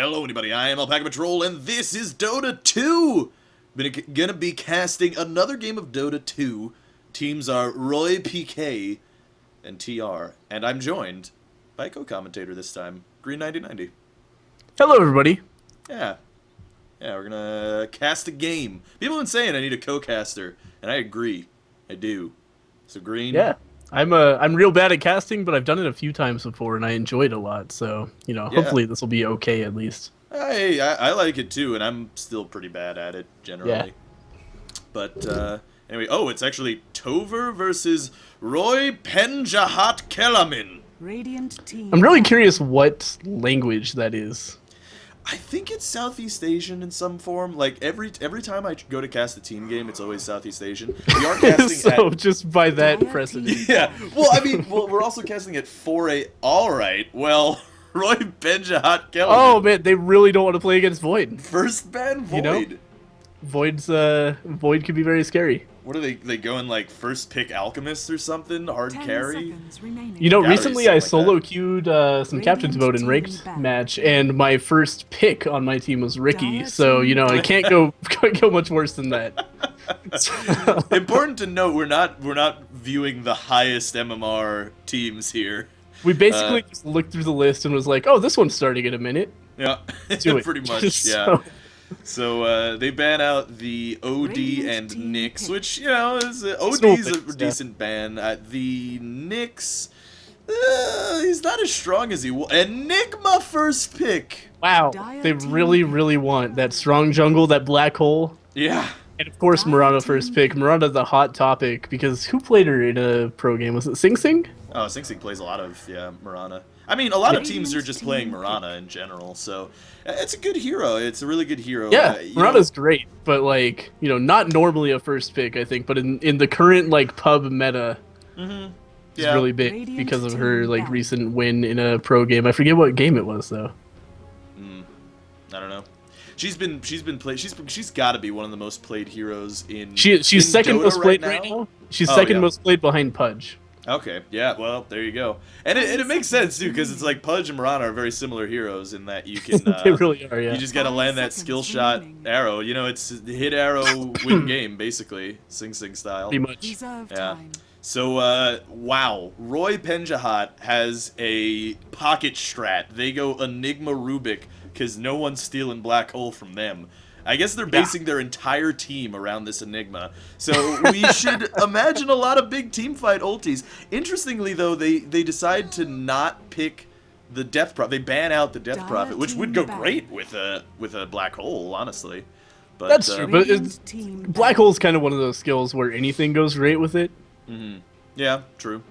Hello, anybody. I am Alpacapatrol, and this is Dota 2. Gonna be casting another game of Dota 2. Teams are Roy, PK, and TR, and I'm joined by a co-commentator this time, Green9090. Hello, everybody. Yeah, we're gonna cast a game. People have been saying I need a co-caster, and I agree. I do. So Green. Yeah, I'm real bad at casting, but I've done it a few times before, and I enjoyed it a lot. So hopefully this will be okay at least. I like it too, and I'm still pretty bad at it generally. Yeah. But anyway, it's actually Tover versus Roy Penjahat Kelamin. Radiant team. I'm really curious what language that is. I think it's Southeast Asian in some form. Like every time I go to cast a team game, it's always Southeast Asian. We are casting so just by that precedent. Yeah. Well, I mean, we're also casting at 4-8. All right. Well, Roy Penjahat Kelamin. Oh man, they really don't want to play against Void. First ban Void. Void could be very scary. What are they going like first pick Alchemist or something? Hard carry? Recently I like solo queued some Captain's Vote in Ranked match, and my first pick on my team was Ricky, so I can't go much worse than that. Important to note, we're not viewing the highest MMR teams here. We basically just looked through the list and was like, oh, this one's starting in a minute. Yeah, Do it. Pretty much, yeah. So they ban out the OD and Nyx, which, OD's a decent ban. The Nyx, he's not as strong as he was. Enigma first pick. Wow, they really, really want that strong jungle, that black hole. Yeah. And of course, Miranda first pick. Miranda the hot topic, because who played her in a pro game? Was it Sing Sing? Oh, Sing Sing plays a lot of, Miranda. I mean, a lot of teams are just playing Miranda in general, so it's a good hero. It's a really good hero. Yeah, Miranda's great, but not normally a first pick, I think, but in the current pub meta, it's really big because of her recent win in a pro game. I forget what game it was though. I don't know. She's got to be one of the most played heroes in. She's second Dota most played right now. She's second most played behind Pudge. Okay, yeah, well, there you go. And it makes sense, too, because it's like Pudge and Mirana are very similar heroes in that you can... they really are, yeah. You just gotta land that skill shot arrow. It's hit arrow, win game, basically. Sing Sing style. Pretty much. Yeah. So, wow. Roy Penjahat has a pocket strat. They go Enigma Rubik, because no one's stealing Black Hole from them. I guess they're basing their entire team around this Enigma. So we should imagine a lot of big teamfight ultis. Interestingly, though, they decide to not pick the Death Prophet. They ban out the Death Prophet, which would go great with a Black Hole, honestly. But, that's true, but Black Hole's kind of one of those skills where anything goes great with it. Yeah, true.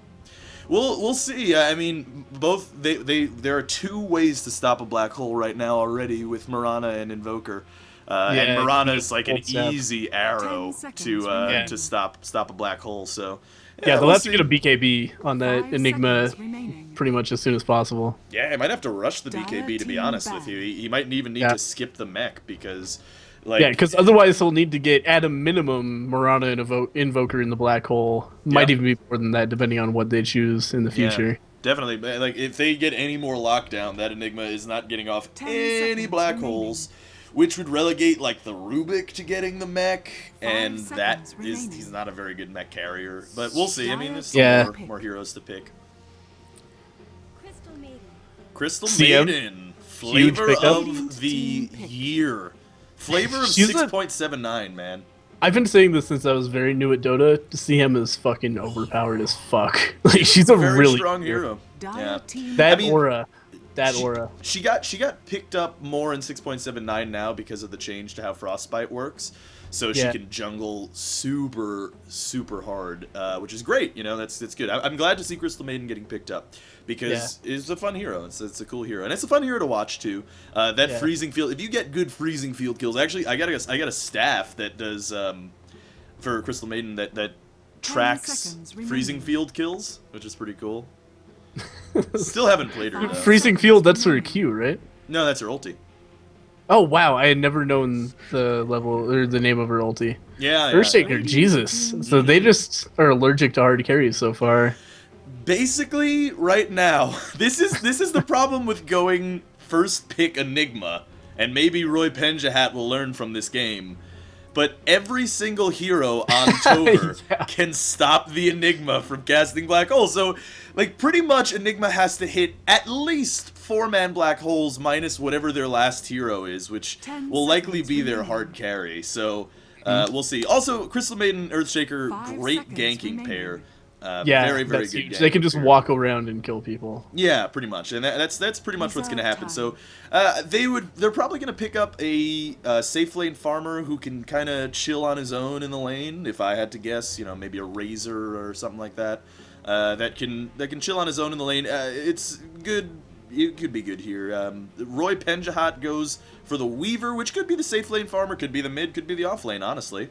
We'll see. I mean, there are two ways to stop a Black Hole right now already with Mirana and Invoker. And Mirana is like an easy arrow to stop a black hole. So they'll have to get a BKB on that Enigma pretty much as soon as possible. Yeah, he might have to rush the BKB, to be honest with you. He might even need to skip the mech because because otherwise he'll need to get at a minimum Mirana and Invoker in the black hole. Might even be more than that depending on what they choose in the future. Yeah, definitely. Like if they get any more lockdown, that Enigma is not getting off any black holes. Which would relegate, the Rubik to getting the mech, and he's not a very good mech carrier. But we'll see. I mean, there's still more heroes to pick. Crystal Maiden, flavor of the year. Flavor of 6.79, man. I've been saying this since I was very new at Dota. CM is fucking overpowered as fuck. She's a very really strong hero. Yeah. That aura. She got picked up more in 6.79 now because of the change to how Frostbite works. So she can jungle super, super hard, which is great. That's good. I'm glad to see Crystal Maiden getting picked up because it's a fun hero. It's a cool hero, and it's a fun hero to watch too. Freezing field. If you get good freezing field kills, actually, I got a staff that does for Crystal Maiden that tracks freezing field kills, which is pretty cool. Still haven't played her, though. Freezing Field, that's her Q, right? No, that's her ulti. Oh, wow. I had never known the level or the name of her ulti. Yeah, Earthshaker, Jesus. So they just are allergic to hard carries so far. Basically, right now, this is the problem with going first pick Enigma, and maybe Roy Penjahat will learn from this game. But every single hero on Tover can stop the Enigma from casting black holes. So, like, pretty much Enigma has to hit at least 4-man black holes minus whatever their last hero is, which will likely be their hard carry. So, we'll see. Also, Crystal Maiden, Earthshaker, great ganking pair. Very, very good. They can just walk around and kill people. Yeah, pretty much, and that's pretty much what's going to happen. So, they're probably going to pick up a safe lane farmer who can kind of chill on his own in the lane. If I had to guess, maybe a Razor or something like that, that can chill on his own in the lane. It's good. It could be good here. Roy Penjahat goes for the Weaver, which could be the safe lane farmer, could be the mid, could be the off lane. Honestly.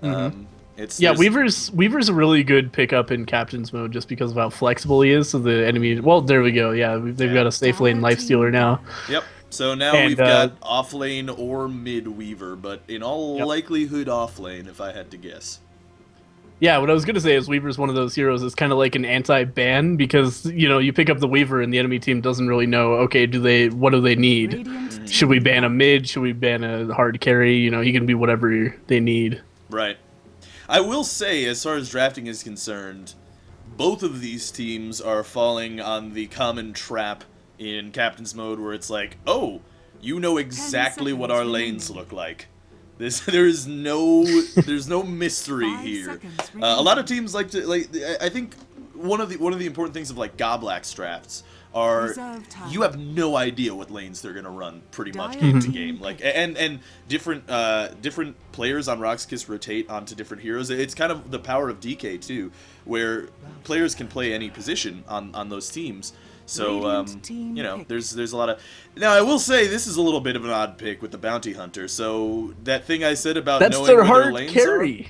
Weaver's a really good pickup in Captain's mode just because of how flexible he is. So the enemy, well, there we go. Yeah, they've got a safe lane lifestealer now. Yep. So now we've got off lane or mid Weaver, but in all likelihood off lane, if I had to guess. Yeah, what I was gonna say is Weaver's one of those heroes that's kind of like an anti-ban because you pick up the Weaver and the enemy team doesn't really know. Okay, what do they need? Should we ban a mid? Should we ban a hard carry? He can be whatever they need. Right. I will say, as far as drafting is concerned, both of these teams are falling on the common trap in Captain's mode where it's like, oh, you know exactly what our lanes look like. There's no mystery here. A lot of teams like to I think one of the important things of like Goblax drafts are you have no idea what lanes they're gonna run pretty much game to game. Like and different players on Rock's Kiss rotate onto different heroes. It's kind of the power of DK too, where players can play any position on those teams. So there's a lot of. Now I will say this is a little bit of an odd pick with the Bounty Hunter. So that thing I said about that's knowing their where hard their lanes carry.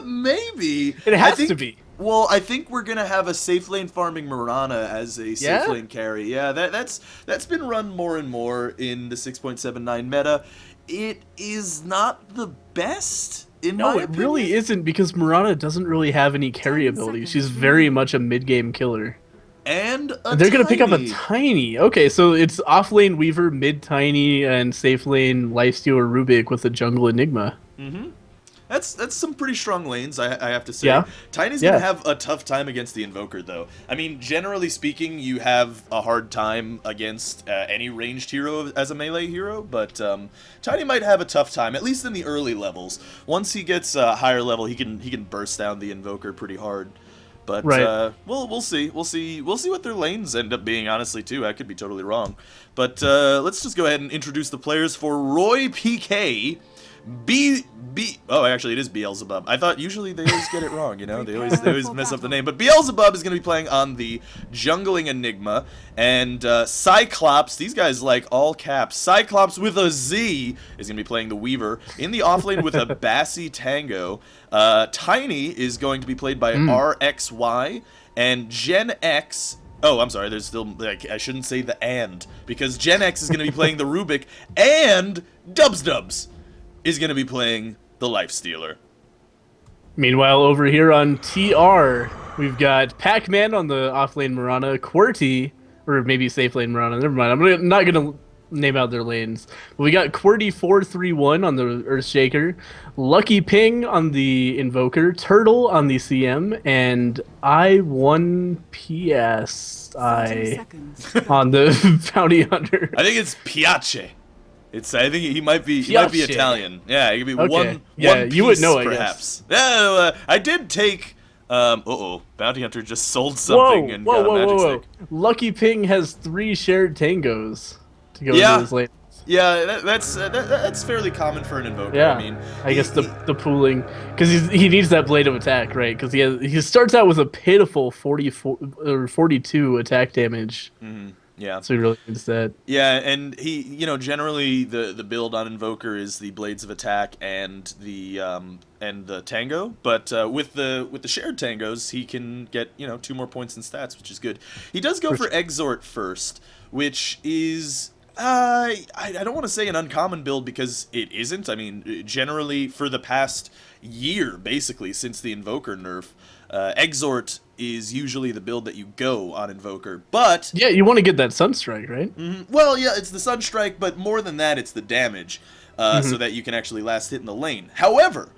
Maybe it has to be. Well, I think we're gonna have a safe lane farming Mirana as a safe lane carry. Yeah, that's been run more and more in the 6.79 meta. It is not the best in my opinion. No, it really isn't because Mirana doesn't really have any carry ability. She's very much a mid-game killer. And they're gonna pick up a tiny. Okay, so it's off lane Weaver, mid tiny, and safe lane Lifestealer Rubik with a jungle Enigma. Mm-hmm. That's some pretty strong lanes, I have to say. Yeah. Tiny's going to have a tough time against the Invoker, though. I mean, generally speaking, you have a hard time against any ranged hero as a melee hero, but Tiny might have a tough time, at least in the early levels. Once he gets higher level, he can burst down the Invoker pretty hard. But we'll see. We'll see what their lanes end up being, honestly, too. I could be totally wrong. But let's just go ahead and introduce the players for Roy PK. Oh, actually, it is Beelzebub. I thought usually they always get it wrong, They always mess up the name. But Beelzebub is going to be playing on the Jungling Enigma. And Cyclops, these guys like all caps. Cyclops with a Z is going to be playing the Weaver. In the offlane with a Bassy Tango. Tiny is going to be played by RXY. And Gen X... Oh, I'm sorry, there's still... I shouldn't say the and. Because Gen X is going to be playing the Rubik. And Dubs is going to be playing the Lifestealer. Meanwhile, over here on TR, we've got Pac-Man on the offlane Mirana, QWERTY, or maybe safe lane Mirana, never mind, I'm not going to name out their lanes. But we got QWERTY431 on the Earthshaker, Lucky Ping on the Invoker, Turtle on the CM, and I1PSI on the Bounty Hunter. I think it's Piace. I think he might be Italian. Yeah, he could be one piece, you would know, perhaps. Yeah, I did take. Bounty Hunter just sold something and got a magic stick. Lucky Ping has 3 shared tangos to go into his lane. Yeah, that's fairly common for an Invoker. Yeah, I mean, I guess the pooling, because he needs that blade of attack, right? Because he starts out with a pitiful 44 or 42 attack damage. Mm-hmm. Yeah. So he really needs that. Yeah, and he, generally the build on Invoker is the Blades of Attack and the Tango, but with the shared Tangos, he can get 2 more points in stats, which is good. He does go for Exort first, which is I don't want to say an uncommon build because it isn't. I mean, generally for the past year, basically since the Invoker nerf, Exort is usually the build that you go on Invoker, but... Yeah, you want to get that Sunstrike, right? Well, yeah, it's the Sunstrike, but more than that, it's the damage, so that you can actually last hit in the lane. However,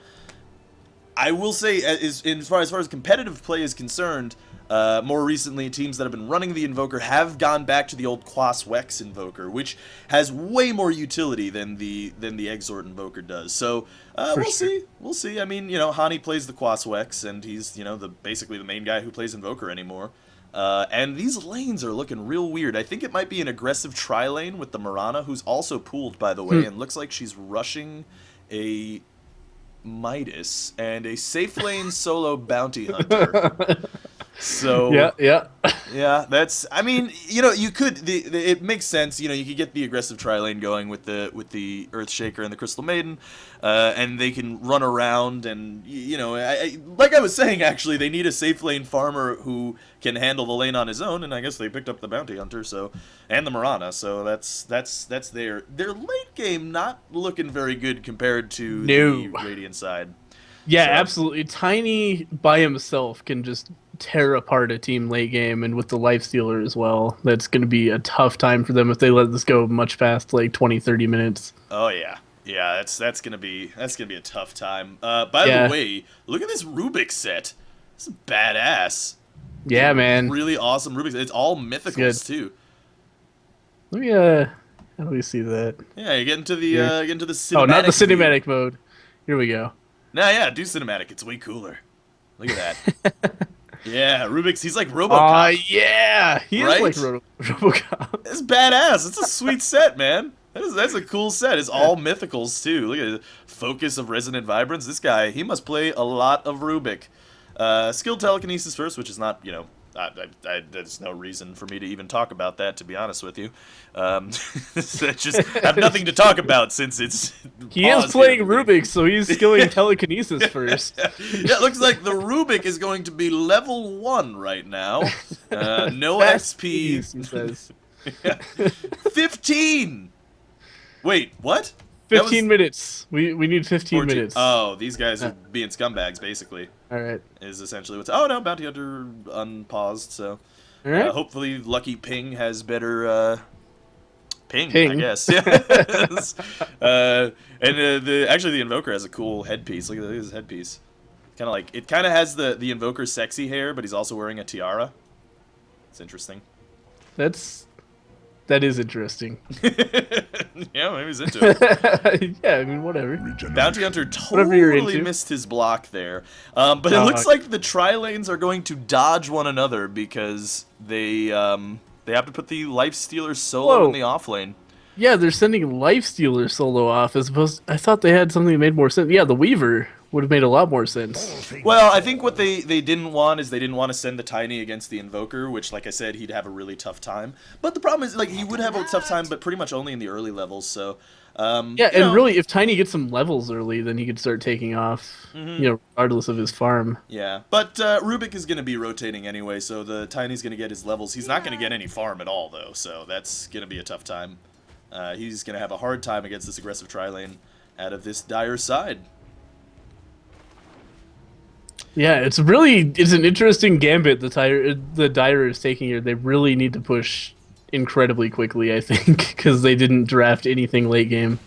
I will say, as far as competitive play is concerned, more recently, teams that have been running the Invoker have gone back to the old Quas Wex Invoker, which has way more utility than the Exort Invoker does. So we'll see. I mean, Hani plays the Quas Wex, and he's basically the main guy who plays Invoker anymore. And these lanes are looking real weird. I think it might be an aggressive tri-lane with the Mirana, who's also pooled, by the way, and looks like she's rushing a Midas and a safe lane solo bounty hunter. So yeah, that's. I mean, you could. It makes sense. You could get the aggressive tri lane going with the Earthshaker and the Crystal Maiden, and they can run around. And like I was saying, actually, they need a safe lane farmer who can handle the lane on his own. And I guess they picked up the bounty hunter, and the Mirana. So that's their late game not looking very good compared to the Radiant side. Yeah, absolutely. Tiny by himself can just tear apart a team late game, and with the Lifestealer as well, that's going to be a tough time for them if they let this go much past like 20-30 minutes. Oh yeah, that's gonna be a tough time. By the way, look at this Rubik set. This is badass. Yeah, man. Really awesome Rubik set. It's all mythicals too. Let me how do we see that? Yeah, you get into the cinematic. Oh, not the cinematic mode. Here we go. Nah, yeah, do cinematic. It's way cooler. Look at that. Yeah, Rubik's, he's like RoboCop. Yeah, he is like RoboCop. It's badass. It's a sweet set, man. That's a cool set. It's all mythicals, too. Look at the focus of Resonant Vibrance. This guy, he must play a lot of Rubik. Skilled Telekinesis first, which is not, there's no reason for me to even talk about that, to be honest with you. I just have nothing to talk about since it's... He is playing Rubik, so he's skilling Telekinesis first. Yeah, it looks like the Rubik is going to be level 1 right now. No XP. He says. 15! Wait, what? 15 minutes. We need 15 14. minutes. Oh, these guys are being scumbags, basically. All right. Is essentially what's... Oh, no, Bounty Hunter unpaused, so... All right. Hopefully Lucky Ping has better... Ping, I guess. Yes. Actually, the Invoker has a cool headpiece. Look at his headpiece. It kind of has the Invoker's sexy hair, but he's also wearing a tiara. It's interesting. That is interesting. Yeah, maybe he's into it. Yeah, I mean, whatever. Bounty Hunter totally missed his block there. But it looks like the tri-lanes are going to dodge one another because they have to put the Lifestealer solo in the off lane. Yeah, they're sending Lifestealer solo off as opposed... I thought they had something that made more sense. Yeah, the Weaver would have made a lot more sense. Well, I think what they didn't want is they didn't want to send the Tiny against the Invoker, which, like I said, he'd have a really tough time. But the problem is, he would have a tough time, but pretty much only in the early levels, so... really, if Tiny gets some levels early, then he could start taking off, regardless of his farm. Yeah, but Rubik is going to be rotating anyway, so the Tiny's going to get his levels. He's not going to get any farm at all, though, so that's going to be a tough time. He's going to have a hard time against this aggressive tri-lane out of this Dire side. Yeah, it's an interesting gambit the Dire is taking here. They really need to push incredibly quickly, I think, because they didn't draft anything late game.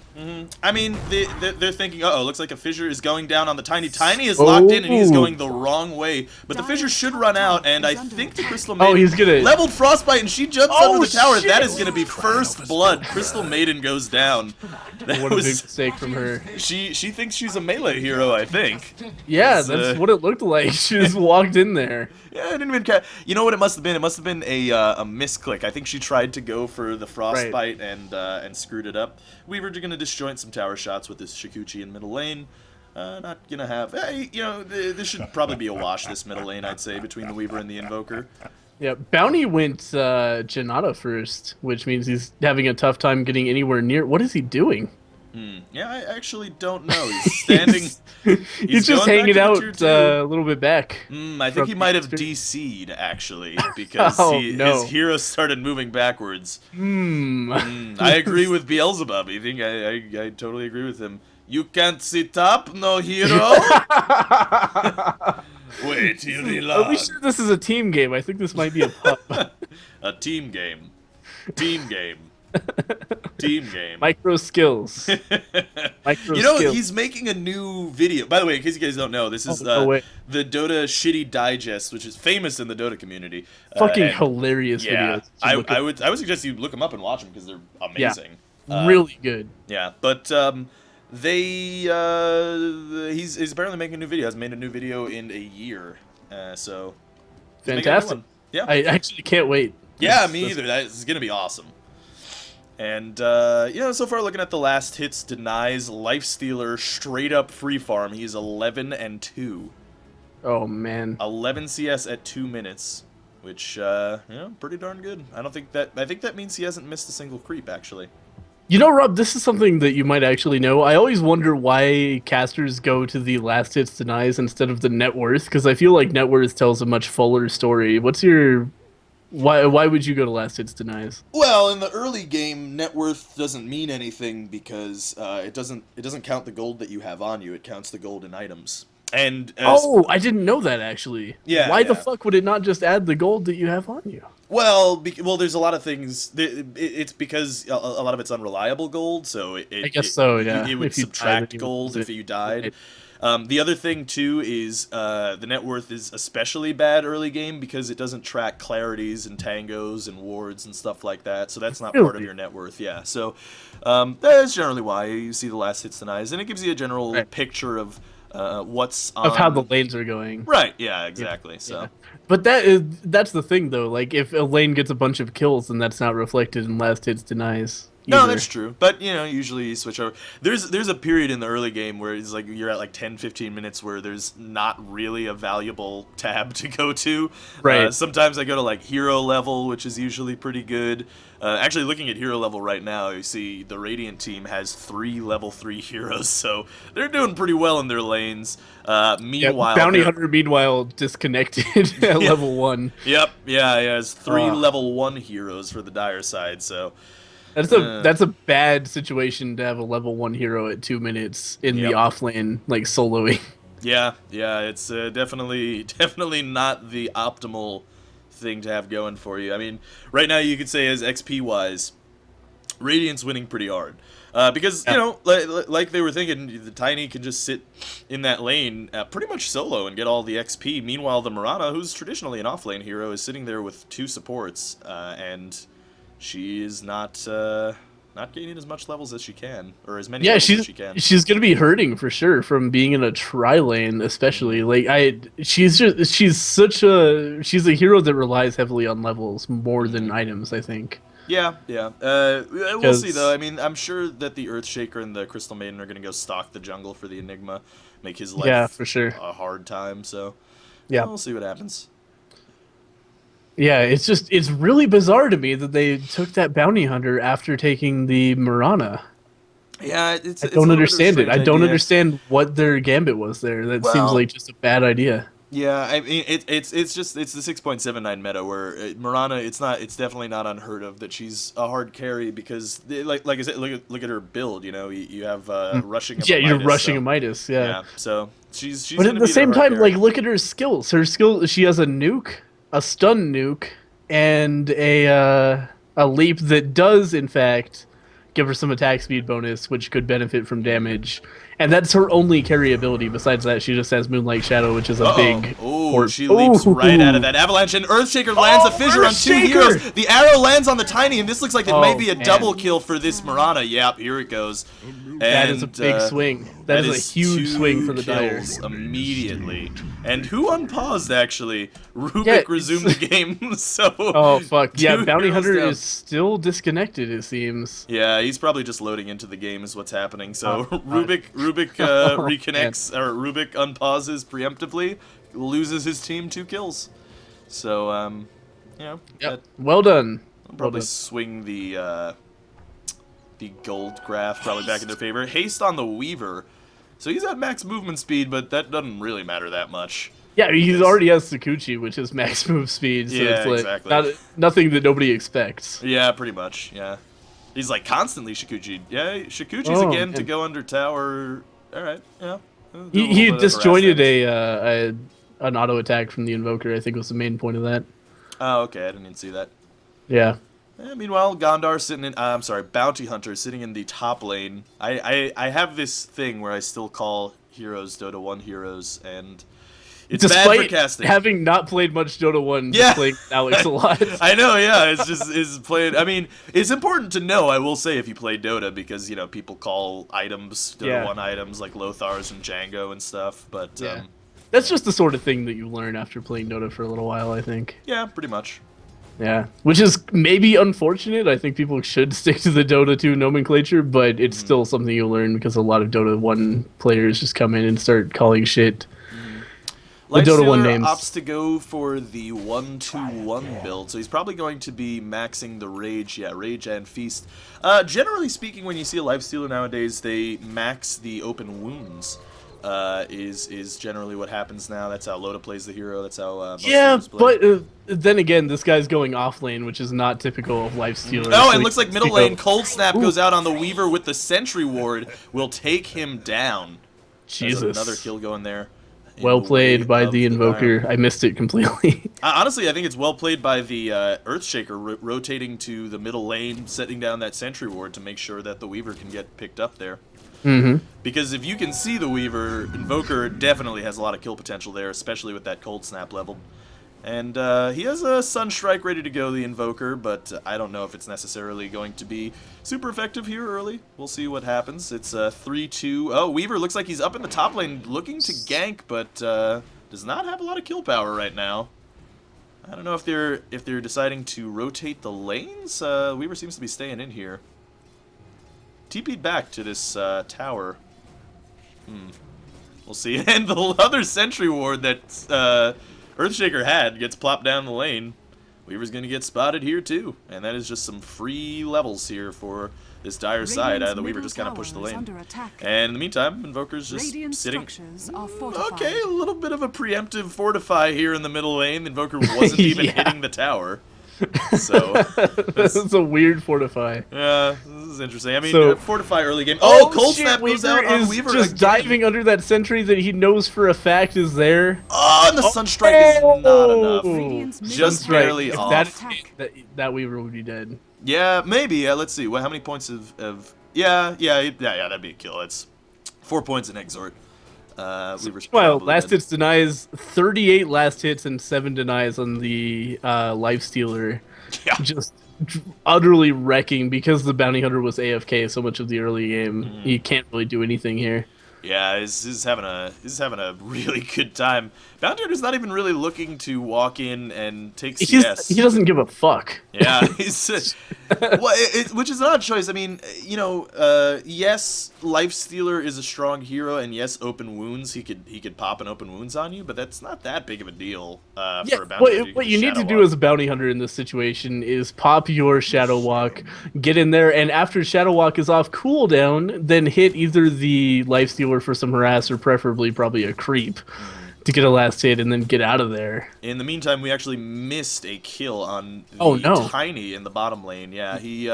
I mean, they're thinking, uh-oh, looks like a Fissure is going down on the Tiny. Tiny is locked in, and he's going the wrong way. But the Fissure should run out, and I think the Crystal Maiden leveled Frostbite, and she jumps under the tower. Shit. That is going to be first blood. Crystal Maiden goes down. What a big mistake from her. She thinks she's a melee hero, I think. Yeah, that's what it looked like. She just walked in there. Yeah, I didn't even care. You know what it must have been? It must have been a misclick. I think she tried to go for the Frostbite and screwed it up. Weaver going to disjoint some tower shots with this Shikuchi in middle lane. Not going to have... this should probably be a wash, this middle lane, I'd say, between the Weaver and the Invoker. Yeah, Bounty went Janata first, which means he's having a tough time getting anywhere near... What is he doing? Yeah, I actually don't know. He's standing... he's just hanging out a little bit back. I think he might have DC'd, actually, because his hero started moving backwards. I agree with Beelzebub. I totally agree with him. You can't sit up, no hero? Way too Are we long. sure this is a team game? I think this might be a pub. A team game. Team game. Team game. Micro skills. Micro You know, skills. he's making a new video. By the way, in case you guys don't know, this is no way. the Dota Shitty Digest, which is famous in the Dota community. Fucking hilarious yeah, videos. I would suggest you look them up and watch them because they're amazing. Really good. Yeah, but he's apparently making a new video. Has made a new video in a year. So Fantastic. Yeah, I actually can't wait. Yeah, me either. That is gonna be awesome. And so far looking at the last hits, denies Lifestealer straight up free farm. He's 11-2. Oh man. 11 CS at 2 minutes, which pretty darn good. I think that means he hasn't missed a single creep actually. You know, Rob, this is something that you might actually know. I always wonder why casters go to the last hits denies instead of the net worth, because I feel like net worth tells a much fuller story. What's your why would you go to last hits denies? Well, in the early game, net worth doesn't mean anything because it doesn't count the gold that you have on you. It counts the gold in items. And I didn't know that actually. Yeah. Why the fuck would it not just add the gold that you have on you? Well, there's a lot of things. It's because a lot of it's unreliable gold, so I guess so. Yeah, it would subtract gold if you died. Right. The other thing too is the net worth is especially bad early game because it doesn't track clarities and tangos and wards and stuff like that. So that's not part of your net worth. Yeah. So that is generally why you see the last hits denies, and it gives you a general picture of what's on... of how the lanes are going. Right. Yeah. Exactly. Yeah. So. Yeah. But that's the thing though. Like if a lane gets a bunch of kills, then that's not reflected in last hits denies. No, that's true. But, usually you switch over. There's a period in the early game where it's like you're at like 10, 15 minutes where there's not really a valuable tab to go to. Right. Sometimes I go to like hero level, which is usually pretty good. Actually, looking at hero level right now, you see the Radiant team has 3 level 3 heroes, so they're doing pretty well in their lanes. Meanwhile, Bounty Hunter, meanwhile, disconnected at level 1. Yep, yeah, he has 3 level 1 heroes for the dire side, so... That's a bad situation to have a level 1 hero at 2 minutes in the off lane, like soloing. Yeah, it's definitely not the optimal thing to have going for you. I mean, right now you could say as XP wise, Radiant's winning pretty hard because like they were thinking, the Tiny can just sit in that lane pretty much solo and get all the XP. Meanwhile, the Mirana, who's traditionally an off lane hero, is sitting there with 2 supports and she is not gaining as much levels as she can, or as many levels as she can. She's gonna be hurting for sure from being in a tri lane, especially. She's a hero that relies heavily on levels more than items, I think. Yeah. We'll see though. I mean, I'm sure that the Earthshaker and the Crystal Maiden are gonna go stalk the jungle for the Enigma, make his life for sure a hard time. So we'll see what happens. Yeah, it's really bizarre to me that they took that bounty hunter after taking the Mirana. Yeah, I don't understand it. I don't understand what their gambit was there. That seems like just a bad idea. Yeah, I mean it's the 6.79 meta where Mirana, it's definitely not unheard of that she's a hard carry because like I said, look at her build. You have rushing. Yeah, you're rushing a Midas. Yeah. So she's. But at the same time, like look at her skills. Her skill, she has a nuke, a stun nuke, and a leap that does in fact give her some attack speed bonus, which could benefit from damage. And that's her only carry ability. Besides that, she just has Moonlight Shadow, which is a big... Oh, she leaps right out of that avalanche, and Earthshaker lands a fissure on 2 heroes. The arrow lands on the Tiny, and this looks like it might be a double kill for this Mirana. Yep, here it goes. And that is a big swing. That is a huge swing for the Dire. Immediately. And who unpaused, actually? Rubik resumed the game, so... Oh, fuck. Yeah, Bounty Hunter is still disconnected, it seems. Yeah, he's probably just loading into the game is what's happening, so Rubik reconnects, or Rubik unpauses preemptively, loses his team 2 kills. So, well done. I'll probably swing the gold graph probably back in their favor. Haste on the Weaver. So he's at max movement speed, but that doesn't really matter that much. Yeah, he already has Sakuchi, which is max move speed, so it's like exactly. Nothing that nobody expects. Yeah, pretty much, yeah. He's like constantly Shikuchi. Yeah, Shikuchi's again to go under tower. All right, yeah. He disjointed a an auto attack from the Invoker, I think was the main point of that. Oh, okay, I didn't even see that. Yeah. Meanwhile, Gondar sitting in, I'm sorry, Bounty Hunter sitting in the top lane. I have this thing where I still call heroes Dota 1 heroes, and it's bad for casting. Having not played much Dota 1, yeah. playing Alex a lot. I know, yeah, it's playing. I mean, it's important to know, I will say, if you play Dota, because, you know, people call items Dota 1 items, like Lothars and Django and stuff, but... Yeah. That's just the sort of thing that you learn after playing Dota for a little while, I think. Yeah, pretty much. Yeah, which is maybe unfortunate. I think people should stick to the Dota 2 nomenclature, but it's still something you learn because a lot of Dota 1 players just come in and start calling shit. The Dota 1 names. Opts to go for the 1-2-1 build, so he's probably going to be maxing the Rage. Yeah, Rage and Feast. Generally speaking, when you see a Lifestealer nowadays, they max the open wounds. Is generally what happens now. That's how Loda plays the hero. That's how most heroes play. But then again, this guy's going off lane, which is not typical of Lifestealer. Oh, and looks like middle lane. Cold Snap goes out on the Weaver with the Sentry Ward. Will take him down. Jesus. There's another kill going there. Well played by the Invoker. I missed it completely. Honestly, I think it's well played by the Earthshaker, rotating to the middle lane, setting down that Sentry Ward to make sure that the Weaver can get picked up there. Because if you can see the Weaver, Invoker definitely has a lot of kill potential there, especially with that Cold Snap level. And he has a Sunstrike ready to go, the Invoker, but I don't know if it's necessarily going to be super effective here early. We'll see what happens. It's 3-2. Oh, Weaver looks like he's up in the top lane looking to gank, but does not have a lot of kill power right now. I don't know if they're deciding to rotate the lanes. Weaver seems to be staying in here. TP'd back to this tower. We'll see. And the other Sentry Ward that Earthshaker had gets plopped down the lane. Weaver's going to get spotted here too. And that is just some free levels here for this dire side. The Weaver just kind of pushed the lane. And in the meantime, Invoker's just sitting... Okay, a little bit of a preemptive fortify here in the middle lane. The Invoker wasn't even hitting the tower. So that's a weird fortify. Yeah, this is interesting. I mean, fortify early game. Cold Snap goes out on Weaver just again. Diving under that sentry that he knows for a fact is there. Oh, and the Sunstrike is not enough. Just barely off. That Weaver would be dead. Yeah, maybe. Let's see. How many points of? Yeah. That'd be a kill. It's 4 points in Exort. Well, last hits denies 38 last hits and 7 denies on the Lifestealer. Yeah. Just utterly wrecking because the Bounty Hunter was AFK so much of the early game. He can't really do anything here. Yeah, he's having a really good time. Bounty Hunter's not even really looking to walk in and take CS. He doesn't give a fuck. Yeah, he's which is an odd choice. I mean, you know, yes, Lifestealer is a strong hero, and yes, open wounds. He could pop an open wounds on you, but that's not that big of a deal for a Bounty Hunter. What you need to do as a Bounty Hunter in this situation is pop your Shadow Walk, get in there, and after Shadow Walk is off cooldown, then hit either the Lifestealer for some harass or preferably probably a creep to get a last hit and then get out of there. In the meantime, we actually missed a kill on the Tiny in the bottom lane. Yeah, he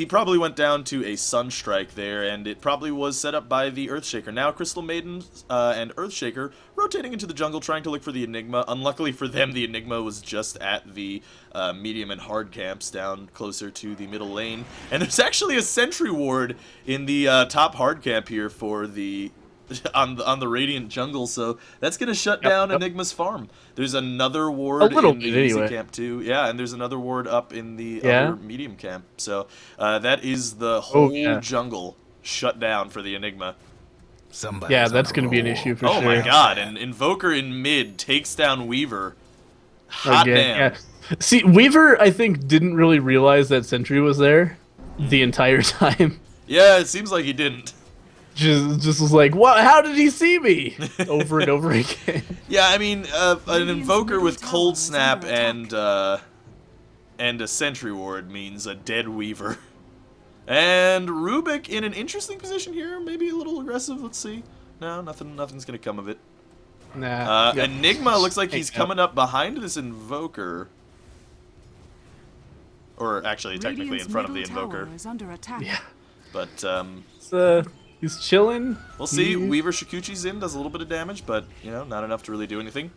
probably went down to a Sunstrike there, and it probably was set up by the Earthshaker. Now Crystal Maiden and Earthshaker rotating into the jungle, trying to look for the Enigma. Unluckily for them, the Enigma was just at the medium and hard camps down closer to the middle lane. And there's actually a Sentry Ward in the top hard camp here for the... on the Radiant jungle, so that's gonna shut down Enigma's farm. There's another ward in the easy camp too. Yeah, and there's another ward up in the other medium camp. So that is the whole jungle shut down for the Enigma. That's gonna be an issue for sure. Oh my god, and Invoker in mid takes down Weaver. Hot damn. Yeah. See, Weaver, I think, didn't really realize that Sentry was there the entire time. Yeah, it seems like he didn't. Just was like, what? How did he see me? Over and over again. Yeah, I mean, an Invoker with Cold Snap and a Sentry Ward means a dead Weaver. And Rubik in an interesting position here, maybe a little aggressive. Let's see. No, nothing's gonna come of it. Nah. Enigma looks like he's coming up behind this Invoker. Or actually, technically in front of the Invoker. Yeah. But He's chilling. We'll see. Weaver Shikuchi's in, does a little bit of damage, but, you know, not enough to really do anything.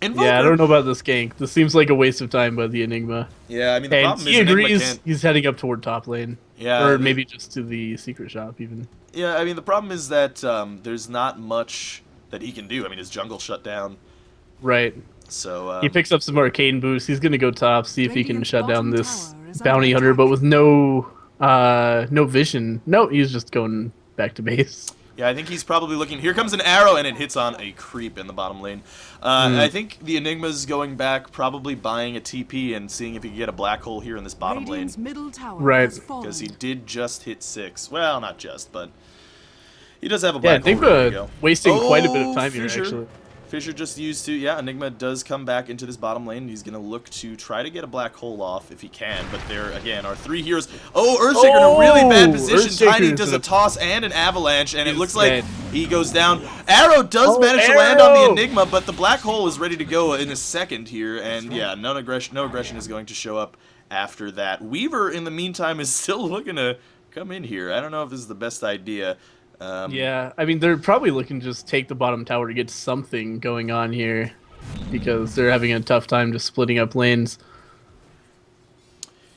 Invoker. Yeah, I don't know about this gank. This seems like a waste of time by the Enigma. Yeah, I mean, the and problem he is agrees he's heading up toward top lane. Yeah. Or maybe just to the secret shop, even. Yeah, I mean, the problem is that there's not much that he can do. I mean, his jungle shut down. Right. So he picks up some arcane boost. He's gonna go top, see if he can shut down this bounty hunter, but with no vision. No, he's just going back to base. Yeah, I think he's probably looking. Here comes an arrow, and it hits on a creep in the bottom lane. I think the Enigma's going back, probably buying a TP and seeing if he can get a black hole here in this bottom lane. Right. Because he did just hit 6. Well, not just, but he does have a black hole. Yeah, Enigma wasting quite a bit of time here, actually. Fisher just used to, yeah, Enigma does come back into this bottom lane. He's going to look to try to get a black hole off if he can, but there, again, are 3 heroes. Oh, Earthshaker in a really bad position. Tiny does a toss and an avalanche, and it looks like he goes down. Arrow does manage to land on the Enigma, but the black hole is ready to go in a second here, and yeah, no aggression is going to show up after that. Weaver, in the meantime, is still looking to come in here. I don't know if this is the best idea. Yeah, I mean, they're probably looking to just take the bottom tower to get something going on here because they're having a tough time just splitting up lanes.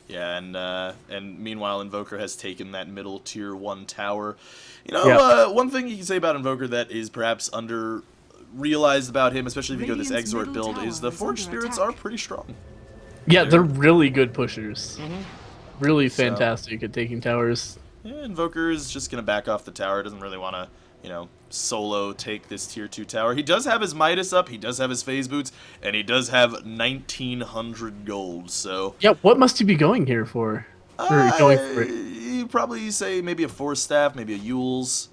Yeah, and meanwhile, Invoker has taken that middle tier 1 tower. You know, one thing you can say about Invoker that is perhaps under-realized about him, especially if you go this Exort build, is the Forge Spirits are pretty strong. Yeah, they're really good pushers. Really fantastic at taking towers. Yeah, Invoker is just going to back off the tower. Doesn't really want to, you know, solo take this tier 2 tower. He does have his Midas up. He does have his phase boots. And he does have 1,900 gold, so... Yeah, what must he be going here for? Or going for it? You probably say maybe a Force Staff, maybe a Yule's.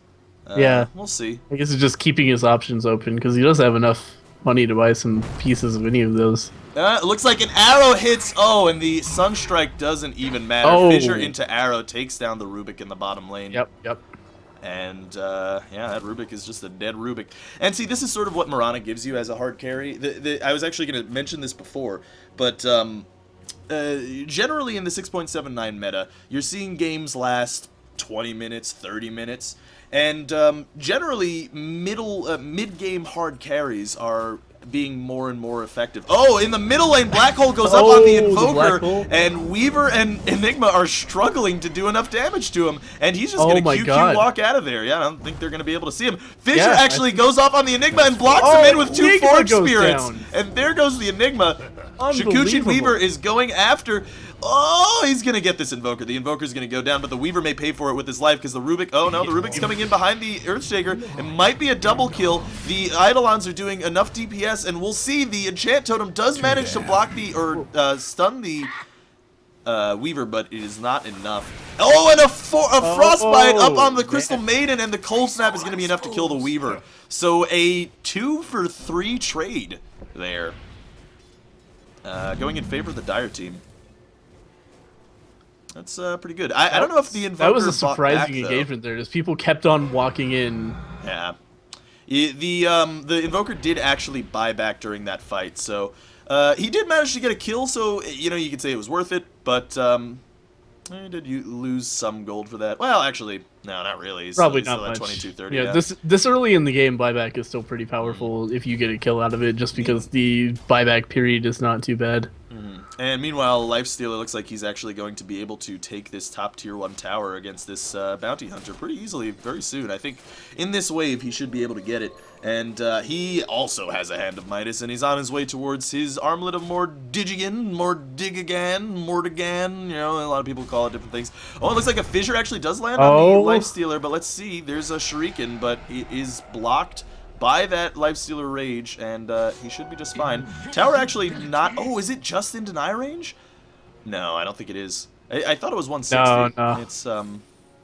Yeah. We'll see. I guess it's just keeping his options open, because he does have enough money to buy some pieces of any of those. It looks like an arrow hits. Oh, and the Sunstrike doesn't even matter. Fissure into arrow takes down the Rubik in the bottom lane. Yep. And, yeah, that Rubik is just a dead Rubik. And see, this is sort of what Mirana gives you as a hard carry. I was actually going to mention this before, but generally in the 6.79 meta, you're seeing games last 20 minutes, 30 minutes. And generally, mid-game hard carries are being more and more effective. Oh, in the middle lane, Black Hole goes up on the Invoker, and Weaver and Enigma are struggling to do enough damage to him, and he's just going to QQ walk out of there. Yeah, I don't think they're going to be able to see him. Fisher actually goes off on the Enigma and blocks him in with 2 Forge Spirits. And there goes the Enigma. Shikuchi Weaver is going after... Oh, he's going to get this Invoker. The Invoker's going to go down, but the Weaver may pay for it with his life because the Rubik... Oh, no, the Rubik's coming in behind the Earthshaker. It might be a double kill. The Eidolons are doing enough DPS, and we'll see the Enchant Totem does manage to block the... or stun the... Weaver, but it is not enough. Oh, and a Frostbite up on the Crystal Maiden, and the Cold Snap is going to be enough to kill the Weaver. So a 2-for-3 trade there. Going in favor of the Dire team. That's pretty good. I don't know if the Invoker that was a surprising engagement there. Just people kept on walking in. Yeah. The Invoker did actually buy back during that fight, so he did manage to get a kill. So you know you could say it was worth it, but did you lose some gold for that? Well, actually, no, not really. He's probably still not much. 22-30. Yeah, this early in the game, buyback is still pretty powerful if you get a kill out of it, just because the buyback period is not too bad. And meanwhile, Lifestealer looks like he's actually going to be able to take this top tier 1 tower against this bounty hunter pretty easily very soon. I think in this wave he should be able to get it. And he also has a Hand of Midas, and he's on his way towards his Armlet of Mordigan, Mordigan, you know, a lot of people call it different things. Oh, it looks like a Fissure actually does land on the Lifestealer, but let's see, there's a Shuriken, but it is blocked by that Lifestealer Rage, and he should be just fine. Tower actually not... Oh, is it just in deny range? No, I don't think it is. I thought it was 160. No. It's,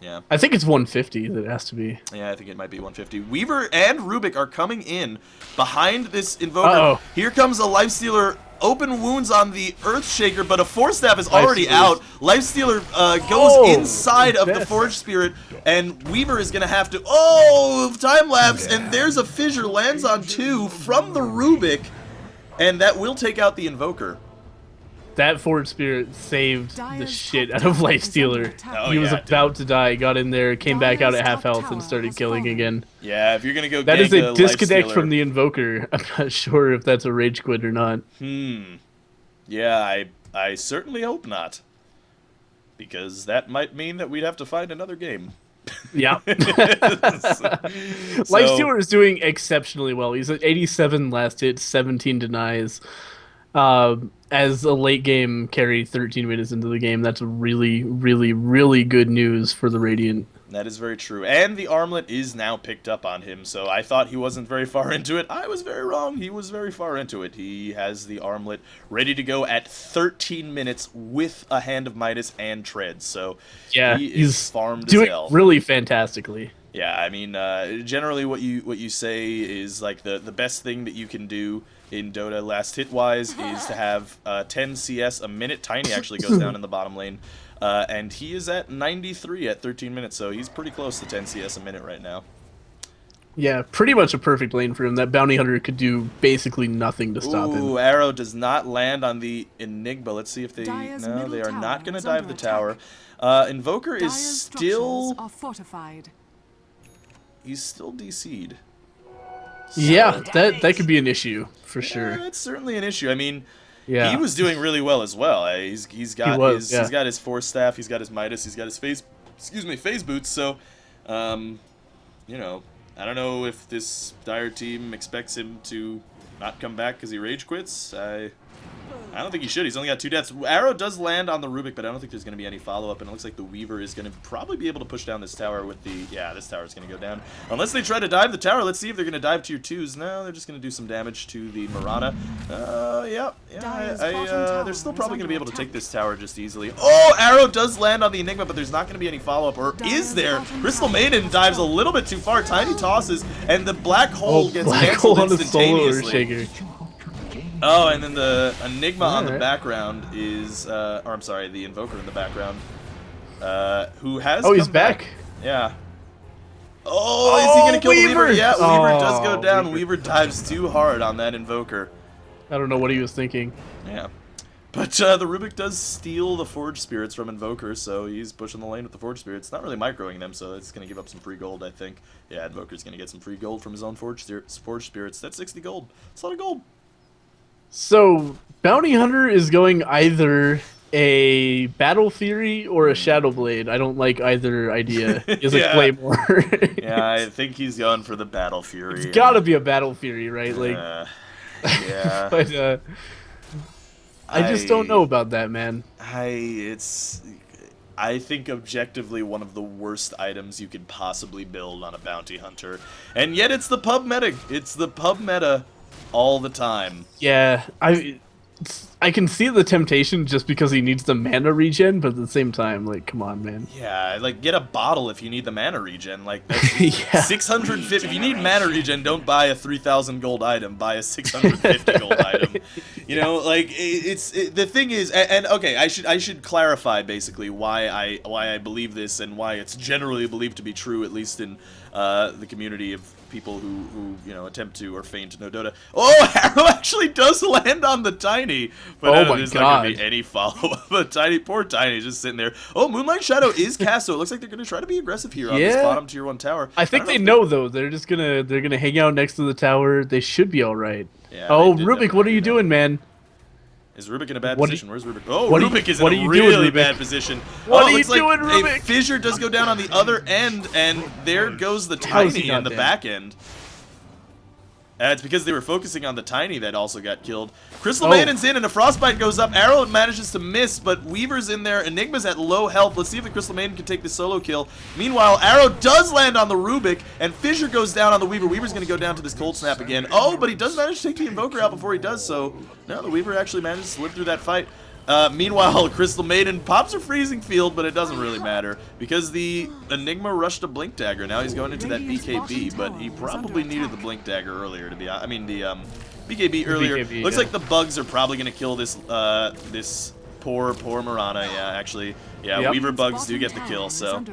yeah. I think it's 150 that it has to be. Yeah, I think it might be 150. Weaver and Rubik are coming in behind this Invoker. Here comes a Lifestealer... Open wounds on the Earthshaker, but a Force Staff is already out. Lifestealer goes inside of the Forge Spirit, and Weaver is going to have to... Oh, time lapse, and there's a Fissure, lands on 2 from the Rubik, and that will take out the Invoker. That Forge Spirit saved the shit out of Lifestealer. Oh, He was yeah, about to die, got in there, came back out at half health, and started killing again. Yeah, if you're gonna go that is a disconnect Lifestealer... from the Invoker. I'm not sure if that's a rage quit or not. Yeah, I certainly hope not. Because that might mean that we'd have to find another game. Yeah. Lifestealer is doing exceptionally well. He's at 87 last hit, 17 denies. As a late game carry 13 minutes into the game, that's really, really, really good news for the Radiant. That is very true. And the armlet is now picked up on him, so I thought he wasn't very far into it. I was very wrong. He was very far into it. He has the armlet ready to go at 13 minutes with a Hand of Midas and treads. So yeah, he's farmed doing as hell. Really fantastically. Yeah, I mean, generally what you say is like the best thing that you can do in Dota last hit wise is to have 10 CS a minute. Tiny actually goes down in the bottom lane. And he is at 93 at 13 minutes, so he's pretty close to 10 CS a minute right now. Yeah, pretty much a perfect lane for him. That Bounty Hunter could do basically nothing to stop him. Ooh, arrow does not land on the Enigma. Let's see if they... No, they are not going to dive the tower. Invoker is still... He's still DC'd. Yeah, that could be an issue, for sure. That's certainly an issue. I mean... Yeah. He was doing really well as well. He's got his Force Staff, he's got his Midas, he's got his phase boots. So, you know, I don't know if this Dire team expects him to not come back because he rage quits. I don't think he should. He's only got 2 deaths. Arrow does land on the Rubik, but I don't think there's going to be any follow-up, and it looks like the Weaver is going to probably be able to push down this tower with the... Yeah, this tower is going to go down. Unless they try to dive the tower. Let's see if they're going to dive tier 2s. No, they're just going to do some damage to the Mirana. They're still probably going to be able to take this tower just easily. Oh, Arrow does land on the Enigma, but there's not going to be any follow-up. Or is there? Crystal Maiden dives a little bit too far. Tiny tosses, and the Black Hole gets canceled instantaneously. Oh, and then the Enigma on the background is, or I'm sorry, the Invoker in the background, who has he's back. Yeah. Oh, is he going to kill Weaver? Yeah, Weaver does go down. Weaver dives too hard on that Invoker. I don't know what he was thinking. Yeah. But the Rubik does steal the Forge Spirits from Invoker, so he's pushing the lane with the Forge Spirits. Not really microing them, so it's going to give up some free gold, I think. Yeah, Invoker's going to get some free gold from his own Forge Spirits. That's 60 gold. That's a lot of gold. So, Bounty Hunter is going either a Battle Fury or a Shadow Blade. I don't like either idea. Is a Claymore. Yeah, I think he's going for the Battle Fury. It's gotta be a Battle Fury, right? Like, yeah. But I just don't know about that, man. I think objectively one of the worst items you could possibly build on a Bounty Hunter. And yet it's the pub meta. It's the pub meta all the time. Yeah, I can see the temptation just because he needs the mana regen, but at the same time, like, come on, man. Yeah, like, get a bottle if you need the mana regen. Like, that's 650. If you need mana regen, don't buy a 3,000 gold item. Buy a 650 gold item. You know, like, the thing is, and okay, I should clarify basically why I believe this and why it's generally believed to be true, at least in the community of people who you know attempt to or feign to know Dota. Oh, Arrow actually does land on the Tiny, but there's not going to be any follow-up. But poor Tiny is just sitting there. Oh, Moonlight Shadow is cast, so it looks like they're going to try to be aggressive here on this bottom tier 1 tower. I think they know though. They're just gonna hang out next to the tower. They should be all right. Yeah, oh, Rubik, what are you doing, man? Is Rubik in a bad position? Where's Rubik? Oh, Rubik is in a really bad position. What are you doing, Rubik? A fissure does go down on the other end, and there goes the Tiny in the back end. It's because they were focusing on the Tiny that also got killed. Crystal Maiden's in, and a Frostbite goes up. Arrow manages to miss, but Weaver's in there. Enigma's at low health. Let's see if the Crystal Maiden can take the solo kill. Meanwhile, Arrow does land on the Rubik, and Fissure goes down on the Weaver. Weaver's going to go down to this Cold Snap again. Oh, but he does manage to take the Invoker out before he does so. No, the Weaver actually manages to live through that fight. Meanwhile, Crystal Maiden pops a Freezing Field, but it doesn't really matter because the Enigma rushed a Blink Dagger. Now he's going into that BKB, but he probably needed the Blink Dagger earlier to be. I mean, the BKB earlier. Looks like the bugs are probably going to kill this this poor Mirana. Yeah, actually, Weaver bugs do get the kill. So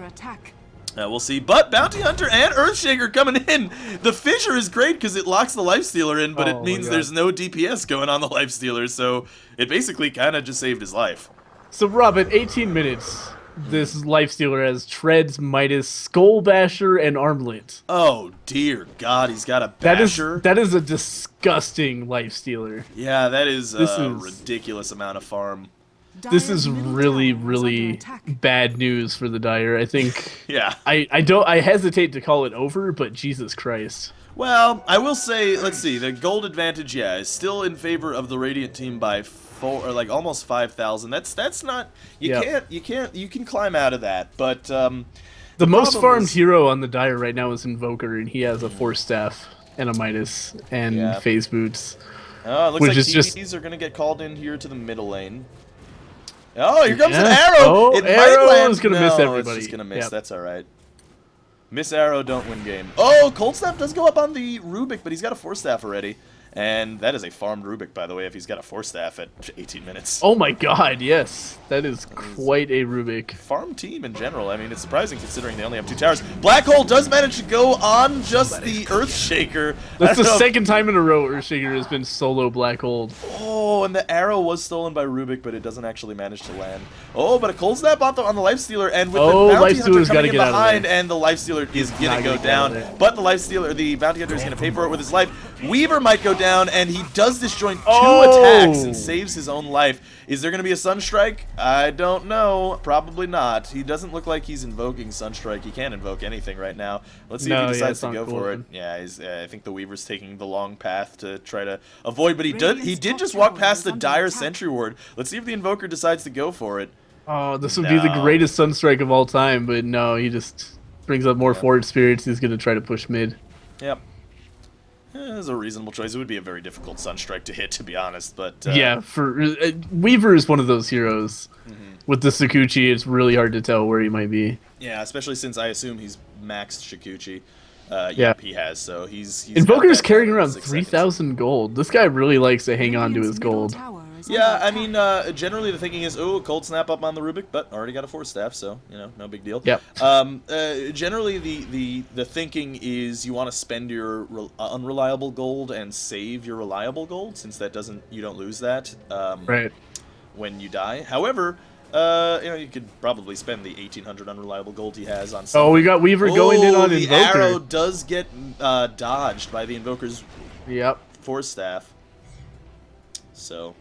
We'll see. But Bounty Hunter and Earthshaker coming in. The Fissure is great because it locks the Lifestealer in, but it means there's no DPS going on the Lifestealer, so it basically kind of just saved his life. So, Rob, at 18 minutes, this Lifestealer has Treads, Midas, Skull Basher, and Armlet. Oh, dear God, he's got a Basher. That is a disgusting Lifestealer. Yeah, that is a ridiculous amount of farm. This is really, really bad news for the Dire. I think. Yeah. I hesitate to call it over, but Jesus Christ. Well, I will say, let's see, the gold advantage, is still in favor of the Radiant team by almost 5,000. That's not you can climb out of that, but the most farmed hero on the Dire right now is Invoker, and he has a Force Staff and a Midas and Phase Boots. Oh, it looks like TVs are going to get called in here to the middle lane. Oh, here comes an arrow! Oh, it Arrow might land. is going to miss everybody. It's just going to miss. That's all right. Miss Arrow, don't win game. Oh, Cold Snap does go up on the Rubik, but he's got a Force Staff already. And that is a farmed Rubik, by the way, if he's got a Force Staff at 18 minutes. Oh my god, yes. That is quite a Rubik. Farm team in general. I mean, it's surprising considering they only have 2 towers. Black Hole does manage to go on just the Earthshaker. That's the second time in a row Earthshaker has been solo Black Hole. Oh, and the arrow was stolen by Rubik, but it doesn't actually manage to land. Oh, but a Cold Snap on the Lifestealer, and with the Bounty Hunter coming in behind, and the Lifestealer is going to go down. But the Bounty Hunter is going to pay for it with his life. Weaver might go down, and he does disjoint 2 attacks and saves his own life. Is there going to be a Sunstrike? I don't know. Probably not. He doesn't look like he's invoking Sunstrike. He can't invoke anything right now. Let's see if he decides to go for it. Yeah, I think the Weaver's taking the long path to try to avoid, but he did just walk past the Dire Sentry Ward. Let's see if the Invoker decides to go for it. Oh, this would be the greatest Sunstrike of all time, but no, he just brings up more Forward Spirits. He's going to try to push mid. Yep. It's a reasonable choice. It would be a very difficult Sunstrike to hit, to be honest. But yeah, Weaver is one of those heroes. With the Sakuchi, it's really hard to tell where he might be. Yeah, especially since I assume he's maxed Sakuchi. Yep, he has. So he's Invoker's carrying around 3,000 gold. This guy really likes to hang on to his gold. Yeah, I mean, generally the thinking is, oh, Cold Snap up on the Rubik, but already got a Force Staff, so, no big deal. Yep. Generally the thinking is you want to spend your unreliable gold and save your reliable gold, since you don't lose that right when you die. However, you could probably spend the 1,800 unreliable gold he has on something. Oh, we got Weaver going in on the Invoker. Arrow does get dodged by the Invoker's Force Staff. So...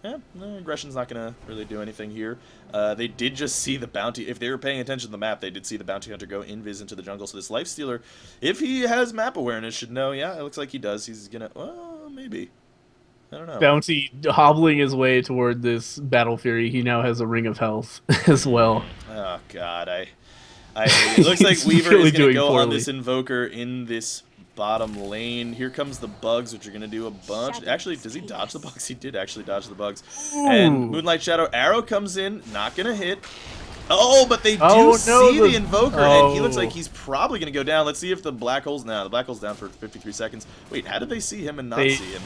yeah, aggression's not going to really do anything here. They did just see the Bounty. If they were paying attention to the map, they did see the Bounty Hunter go invis into the jungle. So this Lifestealer, if he has map awareness, should know, yeah, it looks like he does. He's going to, well, maybe. I don't know. Bounty hobbling his way toward this Battle Fury. He now has a Ring of Health as well. Oh, God. It looks like Weaver is going to go on this Invoker in this bottom lane. Here comes the bugs, which are going to do a bunch. Actually, does he dodge the bugs? He did actually dodge the bugs. Ooh. And Moonlight Shadow Arrow comes in, not going to hit. Oh, but they do see the Invoker, and he looks like he's probably going to go down. Let's see if the Black Hole's now. The Black Hole's down for 53 seconds. Wait, how did they see him and not see him?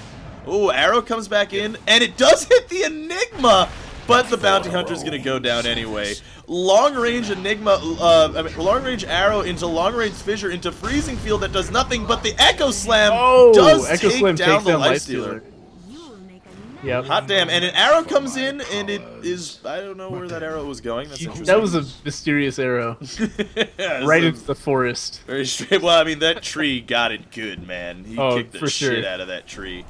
Oh, Arrow comes back in, and it does hit the Enigma, but the Bounty Hunter's going to go down anyway. Long-range Enigma, long-range Arrow into long-range Fissure into Freezing Field that does nothing, but the Echo Slam does take down the Lifestealer. Yep. Hot damn, and an arrow comes in, and it is, I don't know where that arrow was going. That's interesting. That was a mysterious arrow. Right into the forest. Very straight. Well, I mean, that tree got it good, man. He kicked the shit out of that tree.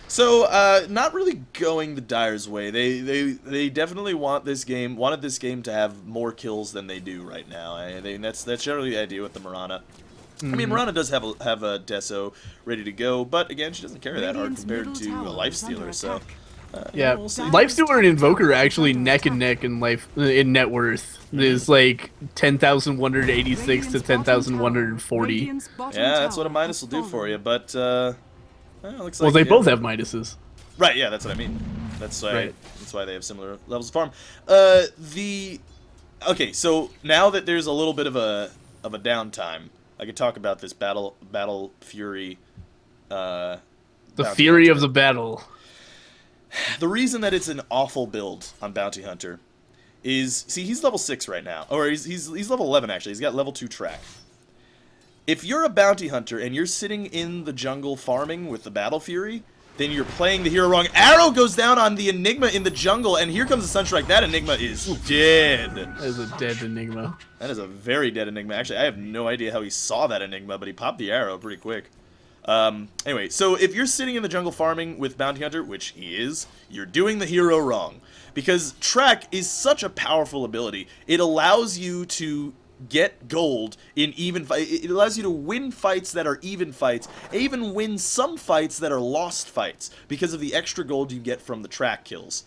So, not really going the Dire's way. They definitely wanted this game to have more kills than they do right now. I think that's generally the idea with the Mirana. I mean, Mirana does have a Deso ready to go, but again, she doesn't carry that hard compared to a Lifestealer. So, yeah, Lifestealer and Invoker are actually neck and neck in net worth. There's like 10,186 to 10,140. Yeah, that's what a Midas will do for you. But looks like, well, they both have Midases. Right. Yeah, that's what I mean. That's why. That's why they have similar levels of farm. Okay, so now that there's a little bit of a downtime, I could talk about this battle fury. The fury of the battle. The reason that it's an awful build on Bounty Hunter is, see, he's level 6 right now. Or he's level 11, actually. He's got level 2 track. If you're a bounty hunter and you're sitting in the jungle farming with the Battle Fury, then you're playing the hero wrong. Arrow goes down on the Enigma in the jungle, and here comes the Sunstrike. That Enigma is dead. That is a dead Enigma. That is a very dead Enigma. Actually, I have no idea how he saw that Enigma, but he popped the arrow pretty quick. Anyway, so if you're sitting in the jungle farming with Bounty Hunter, which he is, you're doing the hero wrong. Because Track is such a powerful ability. It allows you to get gold in even fight. It allows you to win fights that are even fights, even win some fights that are lost fights because of the extra gold you get from the track kills.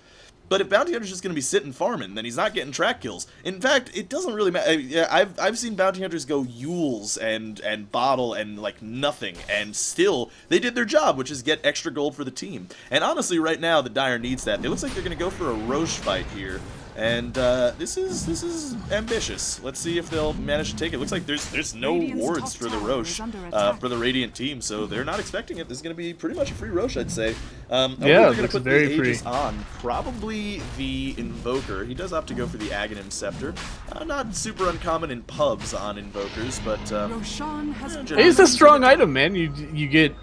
But if Bounty Hunter's just going to be sitting farming, then he's not getting track kills. In fact, it doesn't really matter. I've seen Bounty Hunters go Yules and bottle and like nothing, and still they did their job, which is get extra gold for the team. And honestly, right now the Dire needs that. It looks like they're going to go for a Roche fight here. And this is ambitious. Let's see if they'll manage to take it. Looks like there's no wards for the Roche for the Radiant team, so they're not expecting it. This is going to be pretty much a free Roche, I'd say. Yeah, they're going to put very the Aegis free. on. Probably the Invoker. He does opt to go for the Aghanim Scepter. Not super uncommon in pubs on Invokers, but It's a strong item, man. You get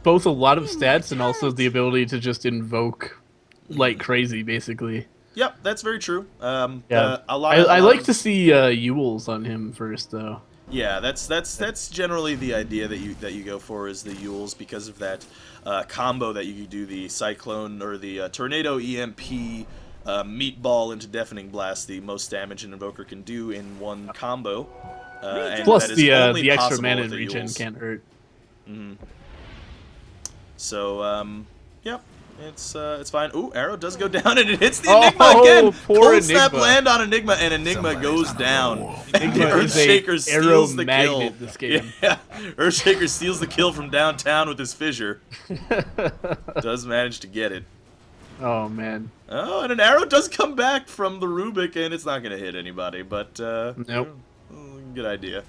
both a lot of stats and also the ability to just invoke like crazy, basically. Yep, that's very true. Yeah, I like to see Yules on him first, though. Yeah, that's generally the idea that you go for is the Yules because of that combo that you do, the Cyclone or the Tornado EMP Meatball into Deafening Blast, the most damage an Invoker can do in one combo. And plus that is the only extra possible mana with and the regen Yules. can't hurt. So yep. It's fine. Ooh, arrow does go down and it hits the Enigma again. Poor Cold Snap Enigma. land on Enigma and Enigma goes down. And the Enigma is a Earthshaker arrow steals the magnet kill. this game. Yeah, Earthshaker steals the kill from downtown with his fissure. Does manage to get it. Oh man. Oh, and an arrow does come back from the Rubik, and it's not going to hit anybody, but Nope. good idea.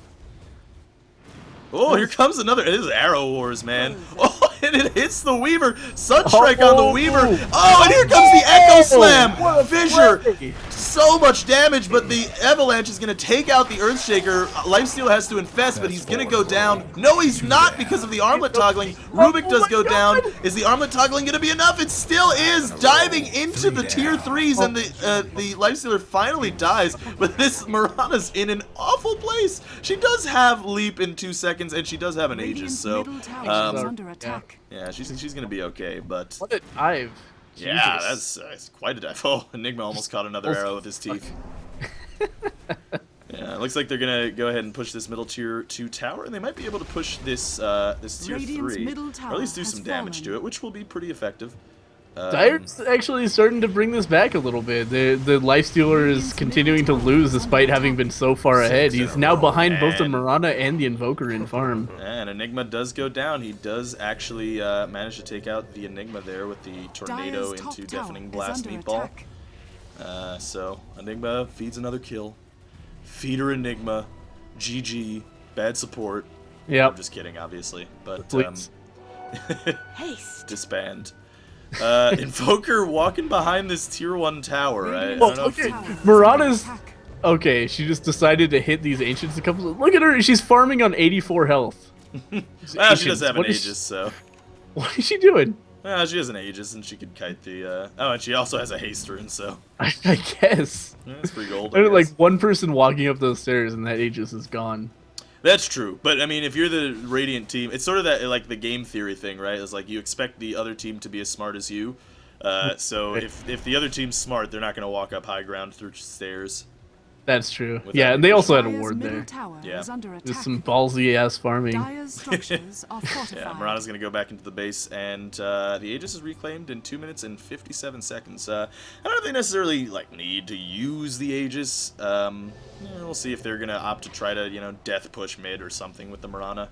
Oh, here comes another. It is Arrow Wars, man. Oh, and it hits the Weaver. Sunstrike on the Weaver. Oh, and here comes the Echo Slam. Fissure. So much damage, but the Avalanche is going to take out the Earthshaker. Lifesteal has to infest, but he's going to go down. No, he's not because of the armlet toggling. Rubik does go down. Is the armlet toggling going to be enough? It still is. Diving into the tier 3s, and the Lifestealer finally dies. But this Mirana's in an awful place. She does have leap in 2 seconds. And she does have an Aegis, so yeah, she's gonna be okay. But What a dive. yeah, Jesus. that's quite a dive. Oh, Enigma almost caught another arrow with his teeth. Yeah, it looks like they're gonna go ahead and push this middle tier 2 tower, and they might be able to push this this tier 3, or at least do some damage to it, which will be pretty effective. Dire's actually starting to bring this back a little bit. The Lifestealer is continuing to lose despite having been so far ahead. He's now behind both the Mirana and the Invoker in farm. And Enigma does go down. He does actually manage to take out the Enigma there with the Tornado into Deafening Blast Meatball. So Enigma feeds another kill. Feeder Enigma. GG. Bad support. Yeah. I'm just kidding, obviously. But disband. Invoker walking behind this tier 1 tower. I don't know if Mirana's okay. She just decided to hit these ancients a couple. Look at her. She's farming on 84 health. well, she does have an Aegis, so. What is she doing? Well, she has an Aegis, and she could kite the. Oh, and she also has a haste rune, so. I guess. Yeah, that's pretty gold. Like one person walking up those stairs, and that Aegis is gone. That's true, but I mean, if you're the Radiant team, it's sort of that like the game theory thing, right? It's like you expect the other team to be as smart as you. So if the other team's smart, they're not going to walk up high ground through stairs. That's true. Yeah, and they also had a ward there. Yeah. Just some ballsy ass farming. Yeah, Mirana's going to go back into the base, and the Aegis is reclaimed in 2 minutes and 57 seconds. I don't know if they necessarily like need to use the Aegis. We'll see if they're going to opt to try to, death push mid or something with the Mirana.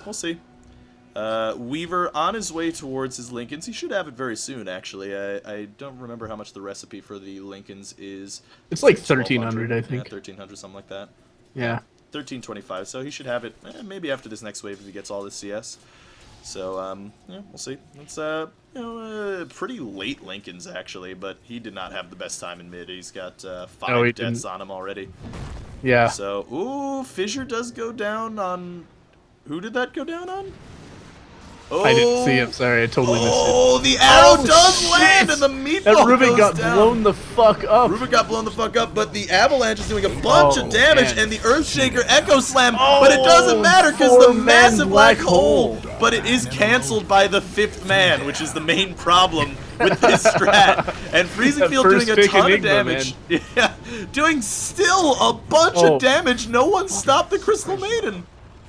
We'll see. Weaver on his way towards his Lincolns. He should have it very soon, actually. I don't remember how much the recipe for the Lincolns is. It's like 1,300, I think. Yeah, 1,300, something like that. Yeah. 1325, so he should have it maybe after this next wave if he gets all this CS. So yeah, we'll see. It's pretty late Lincoln's actually, but he did not have the best time in mid. He's got 5 deaths on him already. Yeah. So ooh, Fissure does go down on. Who did that go down on? Oh, I didn't see him. Sorry, I totally missed it. Oh, the arrow does land, and the meatball that Rubik got down. blown the fuck up. Rubik got blown the fuck up, but the avalanche is doing a bunch of damage, and the Earthshaker Echo Slam, but it doesn't matter because the massive black hole. But it is canceled by the 5th man, which is the main problem with this strat. And Freezing Field doing a ton of damage. Yeah, doing still a bunch of damage. No one stopped the Crystal Maiden.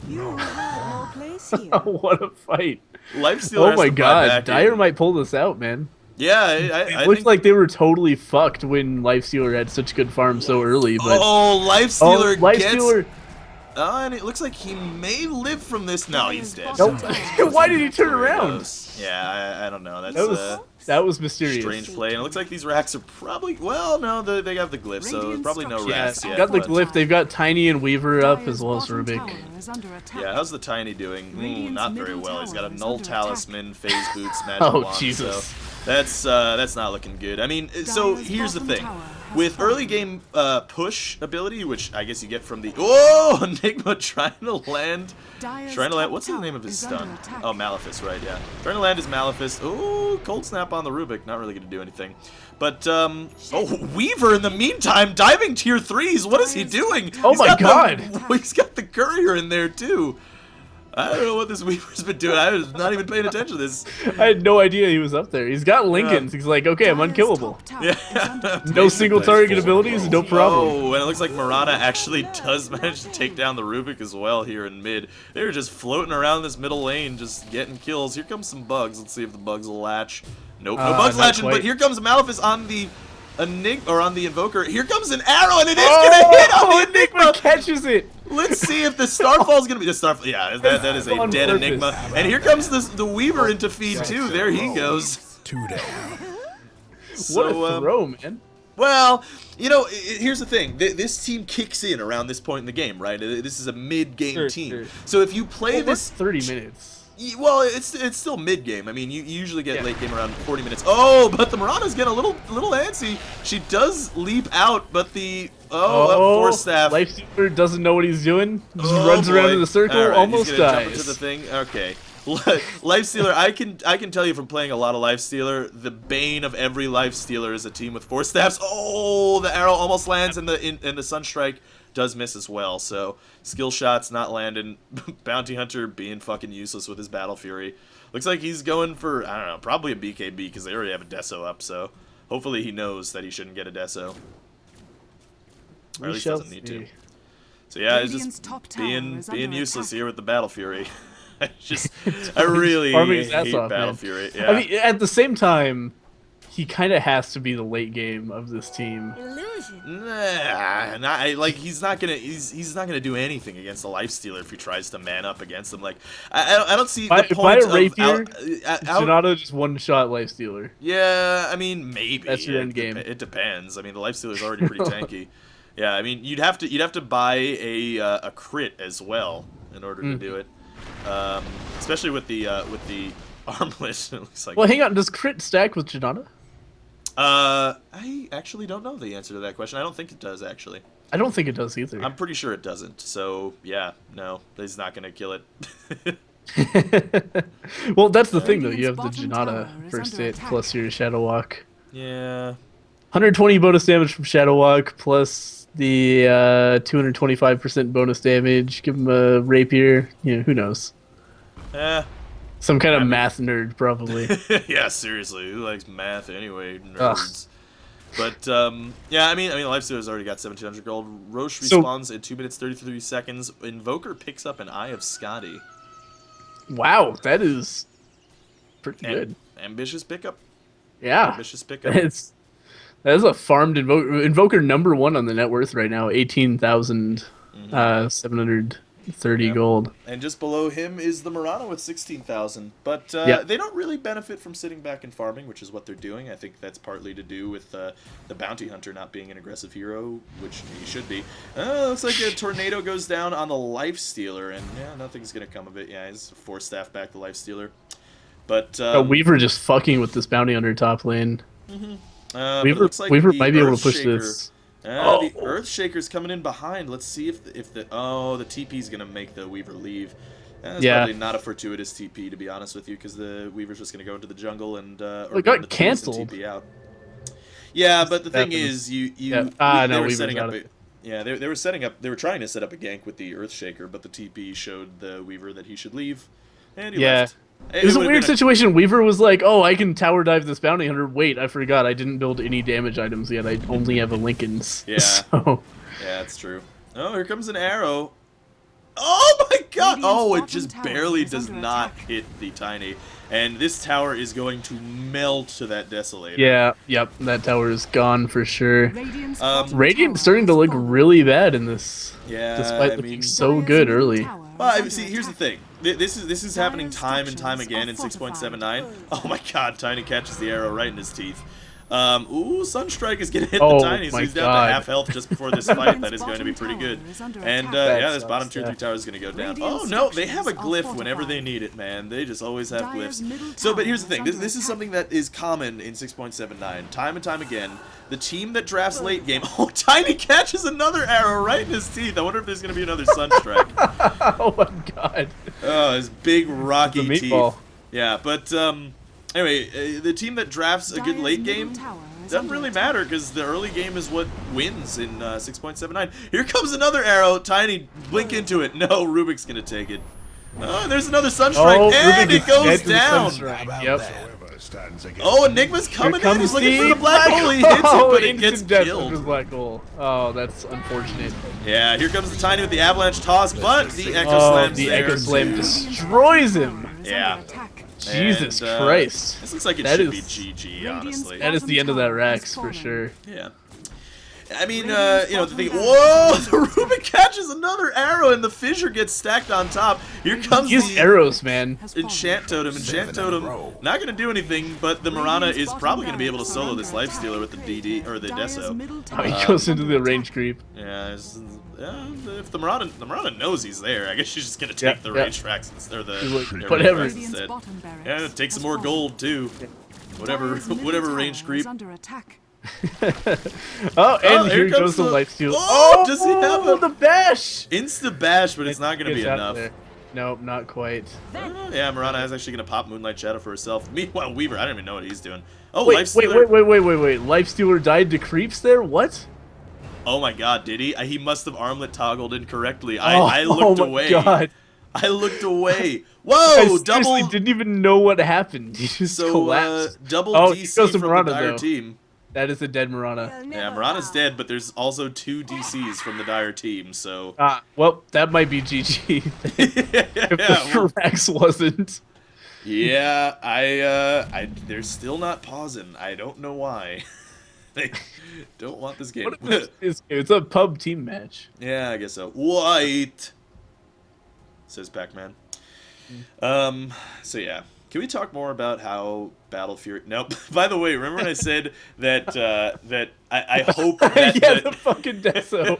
You had no place here. What a fight. Lifestealer oh my god, Dire might pull this out, man. Yeah, it looked like they were totally fucked when Lifestealer had such good farm so early. But Lifestealer gets... and it looks like he may live from this. No, he's dead. Nope. Why did he turn around? Yeah, I don't know. That was mysterious. Strange play. And it looks like these racks are probably... Well, no, they have the glyph, so probably no racks yet. They've got the glyph. They've got Tiny and Weaver up as well as Rubik. Yeah, how's the Tiny doing? Ooh, not very well. He's got a Null Talisman, Phase Boots, Magic Wand. Jesus. So that's not looking good. I mean, so here's the thing. With early game push ability, which I guess you get from the... Oh, Enigma trying to land... What's the name of his stun? Oh, Malefice, right, yeah. Trying to land his Malefice. Oh, Cold Snap on the Rubik. Not really going to do anything. But, Weaver in the meantime, diving tier 3s. What is he doing? Oh my god. He's got the Courier in there, too. I don't know what this Weaver's been doing. I was not even paying attention to this. I had no idea he was up there. He's got Lincolns. He's like, okay, I'm unkillable. Yeah. No single target abilities, no problem. Oh, and it looks like Marana actually does manage to take down the Rubik as well here in mid. They're just floating around this middle lane, just getting kills. Here comes some bugs. Let's see if the bugs will latch. Nope, no bugs latching, but here comes Malefice on the on the Invoker. Here comes an arrow, and it is gonna hit on the Enigma. Catches it. Let's see if the Starfall is gonna be the Starfall. Yeah, that is a dead Enigma. And here comes the Weaver into feed too. There he goes. What a throw, man. Well, here's the thing. This team kicks in around this point in the game, right? This is a mid-game team. Sure. So if you play this 30 minutes. Well, it's still mid-game. I mean, you usually get late game around 40 minutes. Oh, but the Marana's getting a little antsy. She does leap out, but the Force Staff. Lifestealer doesn't know what he's doing. Just runs around in the circle, right, almost he's gonna dies. Jump into the thing. Okay. Lifestealer, I can tell you from playing a lot of Lifestealer, the bane of every Lifestealer is a team with Force Staffs. Oh, the arrow almost lands, and the Sunstrike does miss as well. So skill shots not landing. Bounty Hunter being fucking useless with his Battle Fury. Looks like he's going for, I don't know, probably a BKB because they already have a Deso up. So hopefully he knows that he shouldn't get a Deso. Or at least doesn't need to. So yeah, it's just being useless here with the Battle Fury. I really hate Battle Fury. Yeah. I mean, at the same time, he kind of has to be the late game of this team. He's not gonna do anything against the Lifestealer if he tries to man up against him. Like I don't see the point of Rapier. Sonata just one-shot Lifestealer. Yeah, I mean maybe that's your end game. It depends. I mean the Lifestealer's already pretty tanky. Yeah, I mean you'd have to buy a crit as well in order to do it. Especially with the armlet. It looks like. Well, hang on. Does crit stack with Janata? I actually don't know the answer to that question. I don't think it does, actually. I don't think it does either. I'm pretty sure it doesn't. So, yeah, no, he's not going to kill it. Well, that's the thing, though. You have the Janata first hit plus your Shadow Walk. Yeah. 120 bonus damage from Shadow Walk plus the 225% bonus damage. Give him a Rapier. Who knows? Some kind of math nerd, probably. Yeah, seriously. Who likes math anyway, nerds? But, yeah, I mean, Lifestealer's already got 1,700 gold. Roche respawns in 2 minutes, 33 seconds. Invoker picks up an Eye of Scotty. Wow, that is pretty good. Ambitious pickup. Yeah. Ambitious pickup. That is a farmed Invoker #1 on the net worth right now, 18,700 30 gold. And just below him is the Murano with 16,000. But they don't really benefit from sitting back and farming, which is what they're doing. I think that's partly to do with the Bounty Hunter not being an aggressive hero, which he should be. Looks like a Tornado goes down on the Lifestealer, and nothing's going to come of it. Yeah, he's 4-staff back the Lifestealer. But Weaver just fucking with this Bounty Hunter top lane. Weaver might be able to push this. The Earthshaker's coming in behind. Let's see if the TP's gonna make the Weaver leave. That's probably not a fortuitous TP, to be honest with you, because the Weaver's just gonna go into the jungle and it got canceled. TP out. Yeah, but the thing is, they were setting up. They were trying to set up a gank with the Earthshaker, but the TP showed the Weaver that he should leave, and he left. It was a weird situation. Weaver was like, "Oh, I can tower dive this Bounty Hunter." Wait, I forgot. I didn't build any damage items yet. I only have a Lincoln's. Yeah. So. Yeah, that's true. Oh, here comes an arrow. Oh my god! Oh, it just barely does not hit the Tiny. And this tower is going to melt to that Desolator. Yeah, yep. That tower is gone for sure. Radiant's starting to look really bad in this. Yeah, despite looking so good early. Well, see, here's the thing. This is happening time and time again in 6.79. Oh my god, Tiny catches the arrow right in his teeth. Sunstrike is going to hit the Tiny, so he's down to half health just before this fight. That is going to be pretty good. And, this bottom 2-3 tower is going to go down. Oh, no, they have a glyph whenever they need it, man. They just always have glyphs. So, but here's the thing. This is something that is common in 6.79. Time and time again, the team that drafts late game... Oh, Tiny catches another arrow right in his teeth. I wonder if there's going to be another Sunstrike. Oh, my God. Oh, his big, rocky teeth. Yeah, but, anyway, the team that drafts a good late game doesn't really matter because the early game is what wins in 6.79. Here comes another arrow. Tiny, blink into it. No, Rubik's going to take it. Oh, there's another Sunstrike, and it goes down. Yep. Oh, Enigma's coming in. He's looking for the black hole. He hits it, but it gets killed. Black hole. Oh, that's unfortunate. Yeah, here comes the Tiny with the avalanche toss, but the Echo Slam's there. Echo Slam destroys him. Yeah. Jesus Christ. This looks like it should be GG, honestly. That is the end of that Rex, for sure. Yeah. I mean, the thing... Whoa! The Rubik catches another arrow, and the fissure gets stacked on top. Here comes the arrows, man. Enchant Totem. Enchant Totem, not going to do anything, but the Mirana is probably going to be able to solo this Lifestealer with the DD, or the Deso. Oh, he goes into the range creep. Yeah, if the Mirana knows he's there, I guess she's just going to take the range tracks or the whatever instead. Yeah, take some more gold, too. Whatever range creep. Here goes the Lifesteal. Does he have the bash? Insta bash, but it's not going to be enough. Nope, not quite. Yeah, Mirana is actually going to pop Moonlight Shadow for herself. Meanwhile, Weaver, I don't even know what he's doing. Oh, wait. Lifestealer died to creeps there? What? Oh my god, did he? He must have armlet toggled incorrectly. I looked away. God. I looked away. Whoa, I didn't even know what happened. He just collapsed. Double DC from Mirana, the Dire team. That is a dead Mirana. Yeah, Mirana's dead, but there's also 2 DCs from the Dire team, so... well, that might be GG. If the Rex wasn't. Yeah, they're still not pausing. I don't know why. They don't want this game. It's a pub team match. Yeah, I guess so. White, says Pac-Man. So yeah. Can we talk more about how Battle Fury... Nope. By the way, remember when I said that I hope that... the fucking Deso.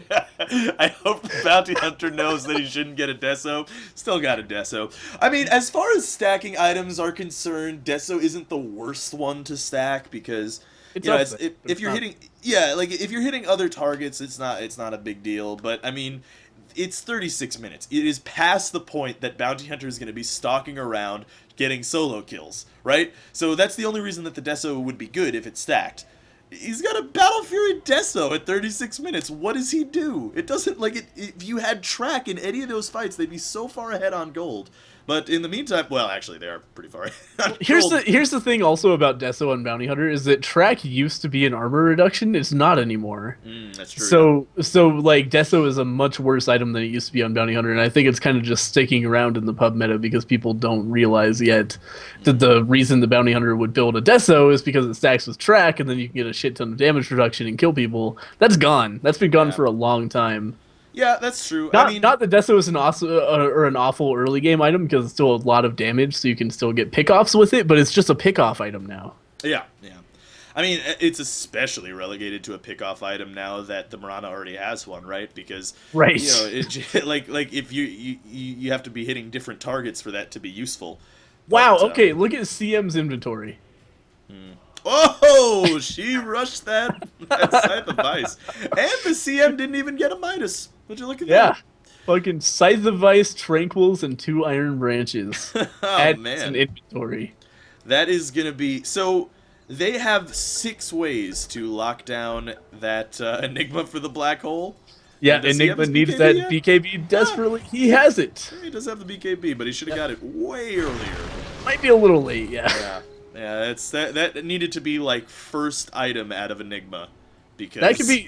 I hope the Bounty Hunter knows that he shouldn't get a Deso. Still got a Deso. I mean, as far as stacking items are concerned, Deso isn't the worst one to stack because... if you're hitting... Yeah, like, if you're hitting other targets, it's not a big deal. But, I mean... It's 36 minutes. It is past the point that Bounty Hunter is going to be stalking around getting solo kills, right? So that's the only reason that the Deso would be good if it's stacked. He's got a Battle Fury Deso at 36 minutes. What does he do? It doesn't, like, if you had track in any of those fights, they'd be so far ahead on gold. But in the meantime, well, actually, they are pretty far ahead. Here's the thing also about Deso and Bounty Hunter is that track used to be an armor reduction. It's not anymore. That's true. So like Deso is a much worse item than it used to be on Bounty Hunter, and I think it's kind of just sticking around in the pub meta because people don't realize yet that the reason the Bounty Hunter would build a Deso is because it stacks with track, and then you can get a shit ton of damage reduction and kill people. That's gone. That's been gone for a long time. Yeah, that's true. Not that Deso is an awesome or an awful early game item because it's still a lot of damage, so you can still get pickoffs with it. But it's just a pickoff item now. Yeah. I mean, it's especially relegated to a pickoff item now that the Mirana already has one, right? Because right, like if you have to be hitting different targets for that to be useful. Wow. Okay, look at CM's inventory. Oh, she rushed that Scythe of Vice, and the CM didn't even get a Midas. Would you look at that? Yeah, fucking Scythe of Vice, Tranquils, and 2 Iron Branches. Oh man, an inventory. That is gonna be so. They have 6 ways to lock down that Enigma for the black hole. Yeah, Enigma needs that BKB desperately. He has it. He does have the BKB, but he should have got it way earlier. Might be a little late, yeah. Yeah, it's that needed to be like first item out of Enigma, because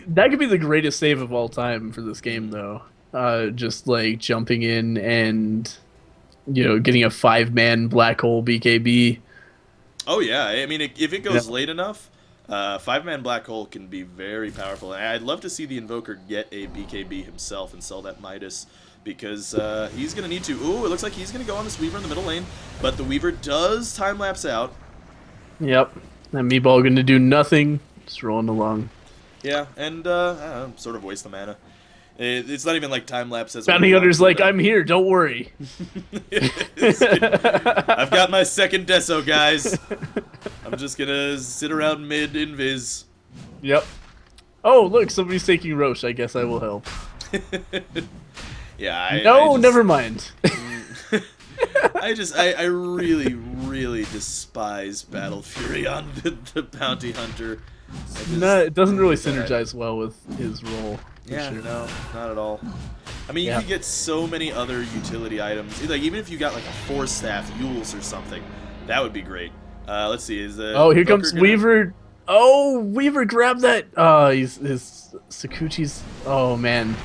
that could be the greatest save of all time for this game, though. Just like jumping in and getting a 5-man black hole BKB. Oh yeah, I mean if it goes late enough, 5-man black hole can be very powerful. And I'd love to see the Invoker get a BKB himself and sell that Midas, because he's gonna need to. Ooh, it looks like he's gonna go on this Weaver in the middle lane, but the Weaver does time lapse out. Yep, that Meatball gonna do nothing, just rolling along. Yeah, and sort of waste the mana. It's not even like time lapse as Bounty Hunter's like, I'm here, don't worry. I've got my second Deso, guys. I'm just gonna sit around mid invis. Yep. Oh, look, somebody's taking Roche. I guess I will help. Yeah. I just... never mind. I really despise Battle Fury on the Bounty Hunter. It doesn't really synergize well with his role. Yeah, sure. No, not at all. I mean, you could get so many other utility items. Like, even if you got like a 4-staff Yules or something, that would be great. Let's see. Here comes Weaver. Oh, Weaver grabbed that. His Sakuchi's. Oh man,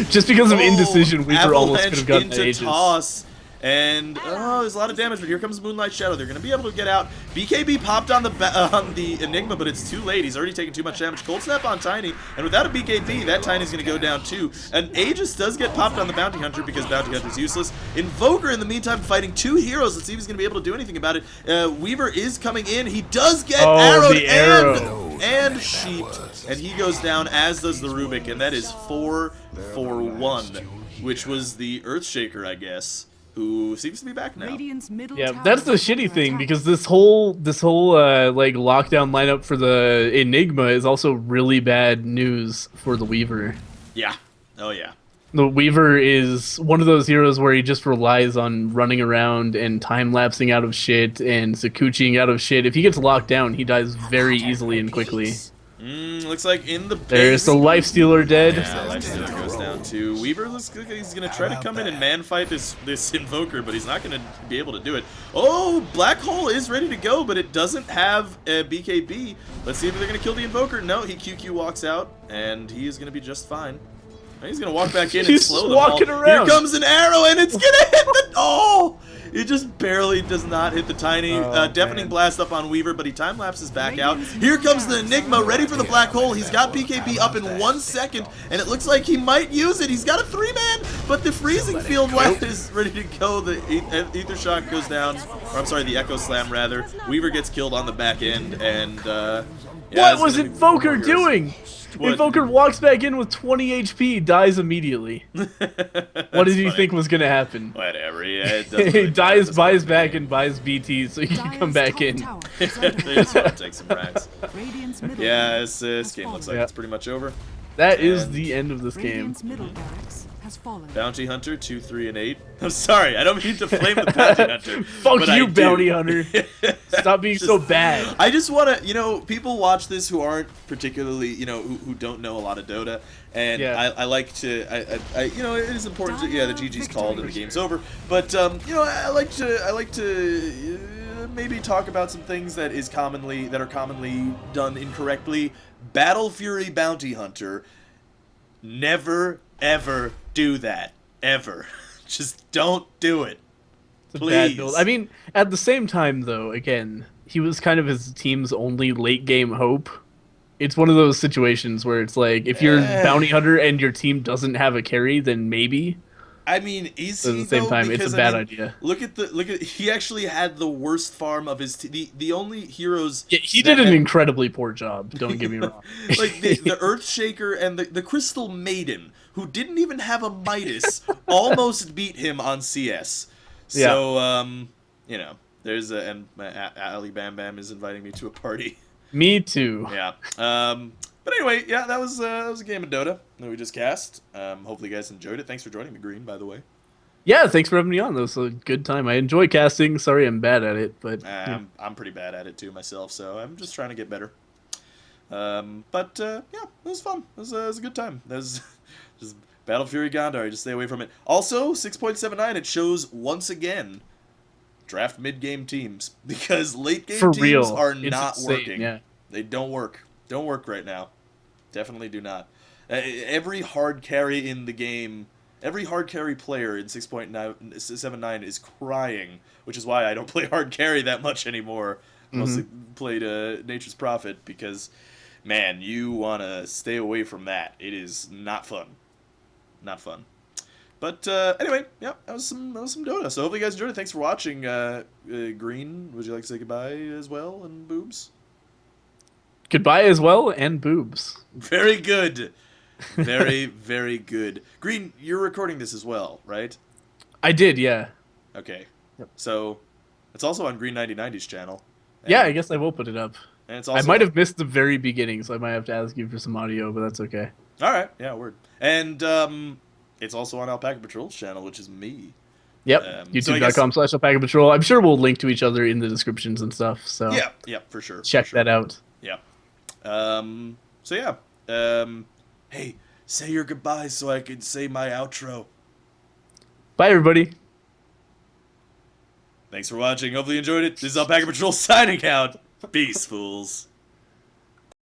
just because of indecision, Weaver almost could have gotten the Aegis. Toss. And there's a lot of damage, but here comes Moonlight Shadow. They're gonna be able to get out. BKB popped on the Enigma, but it's too late. He's already taken too much damage. Cold Snap on Tiny, and without a BKB, that Tiny's gonna go down too. An Aegis does get popped on the Bounty Hunter because Bounty Hunter's useless. Invoker, in the meantime, fighting 2 heroes. Let's see if he's gonna be able to do anything about it. Weaver is coming in. He does get arrowed and sheeped, and he goes down, as does the Rubik, and that is 4 for 1, which was the Earthshaker, I guess, who seems to be back now. Yeah, that's the shitty thing, because this whole like lockdown lineup for the Enigma is also really bad news for the Weaver. Yeah. Oh yeah. The Weaver is one of those heroes where he just relies on running around and time-lapsing out of shit and Sakuchiing out of shit. If he gets locked down, he dies very easily and quickly. Looks like in the base. There's the Lifestealer dead. Yeah, Lifestealer goes down too. Weaver looks like he's gonna try to come in and man fight this Invoker, but he's not gonna be able to do it. Oh, Black Hole is ready to go, but it doesn't have a BKB. Let's see if they're gonna kill the Invoker. No, he QQ walks out, and he is gonna be just fine. He's gonna walk back in and slow the ball. Here comes an arrow, and it's gonna hit the. Oh! It just barely does not hit the Tiny. Deafening Blast up on Weaver, but he time lapses back out. Here comes the Enigma, ready for the Black Hole. He's got BKB up in 1 second, and it looks like he might use it. He's got a 3-man, but the Freezing Field Wipe is ready to go. The Ether Shock goes down, or I'm sorry, the Echo Slam rather. Weaver gets killed on the back end, and what was Invoker doing? Invoker walks back in with 20 HP, dies immediately. What did you think was going to happen? Whatever, yeah. He dies, buys back, and buys BT so he can come back in. They just want to take some racks. Yeah, this game looks like it's pretty much over. That is the end of this game. Bounty Hunter 2, 3, and 8. I'm sorry, I don't mean to flame the Bounty Hunter. Fuck you, Bounty Hunter. Stop being so bad. I just want to, people watch this who aren't particularly, who don't know a lot of Dota, and I like to, it is important to, the GG's called and the game's over, but I like to maybe talk about some things that are commonly done incorrectly. Battle Fury Bounty Hunter. Never, ever do that. Ever. Just don't do it. It's a bad build. I mean, at the same time, though, again, he was kind of his team's only late-game hope. it's one of those situations where it's like if you're bounty hunter and your team doesn't have a carry, then maybe. I mean, is But he at the same though? time, Because it's a I bad mean, idea. look at he actually had the worst farm of his the only heroes. Yeah, he that did an had- incredibly poor job. Don't get me wrong. like the Earthshaker and the Crystal Maiden, who didn't even have a Midas, almost beat him on CS. So you know, there's a and Ali Bam Bam is inviting me to a party. Me too. Yeah. But anyway, yeah, that was a game of Dota that we just cast. Hopefully you guys enjoyed it. Thanks for joining me, Green, by the way. Yeah, thanks for having me on. That was a good time. I enjoy casting. Sorry I'm bad at it, but I'm pretty bad at it too myself, so I'm just trying to get better. Yeah, it was fun. It was a good time. That was just Battle Fury Gondar. Just stay away from it. Also, 6.79. It shows once again draft mid-game teams because late-game for teams real, are it's not insane, working. Yeah. They don't work. Don't work right now. Definitely do not. Every hard carry in the game, every hard carry player in 6.79 is crying, which is why I don't play hard carry that much anymore. Mostly played Nature's Prophet because, man, you want to stay away from that. It is not fun. Not fun. But anyway, yeah, that was some Dota. So hopefully you guys enjoyed it. Thanks for watching. Green, would you like to say goodbye as well, and Boobs? Goodbye as well, and boobs. Very good. Very, very good. Green, you're recording this as well, right? I did, yeah. Okay. Yep. So, it's also on Green9090's channel. Yeah, I guess I will put it up. And it's also I might have missed the very beginning, so I might have to ask you for some audio, but that's okay. All right. Yeah, word. And it's also on Alpaca Patrol's channel, which is me. Yep. So I guess- YouTube.com/Alpacapatrol. I'm sure we'll link to each other in the descriptions and stuff, so Yeah, for sure. check for sure. that out. Yeah. So yeah. Hey, say your goodbyes so I can say my outro. Bye, everybody. Thanks for watching. Hopefully you enjoyed it. This is Alpaca Patrol signing out. Peace, fools.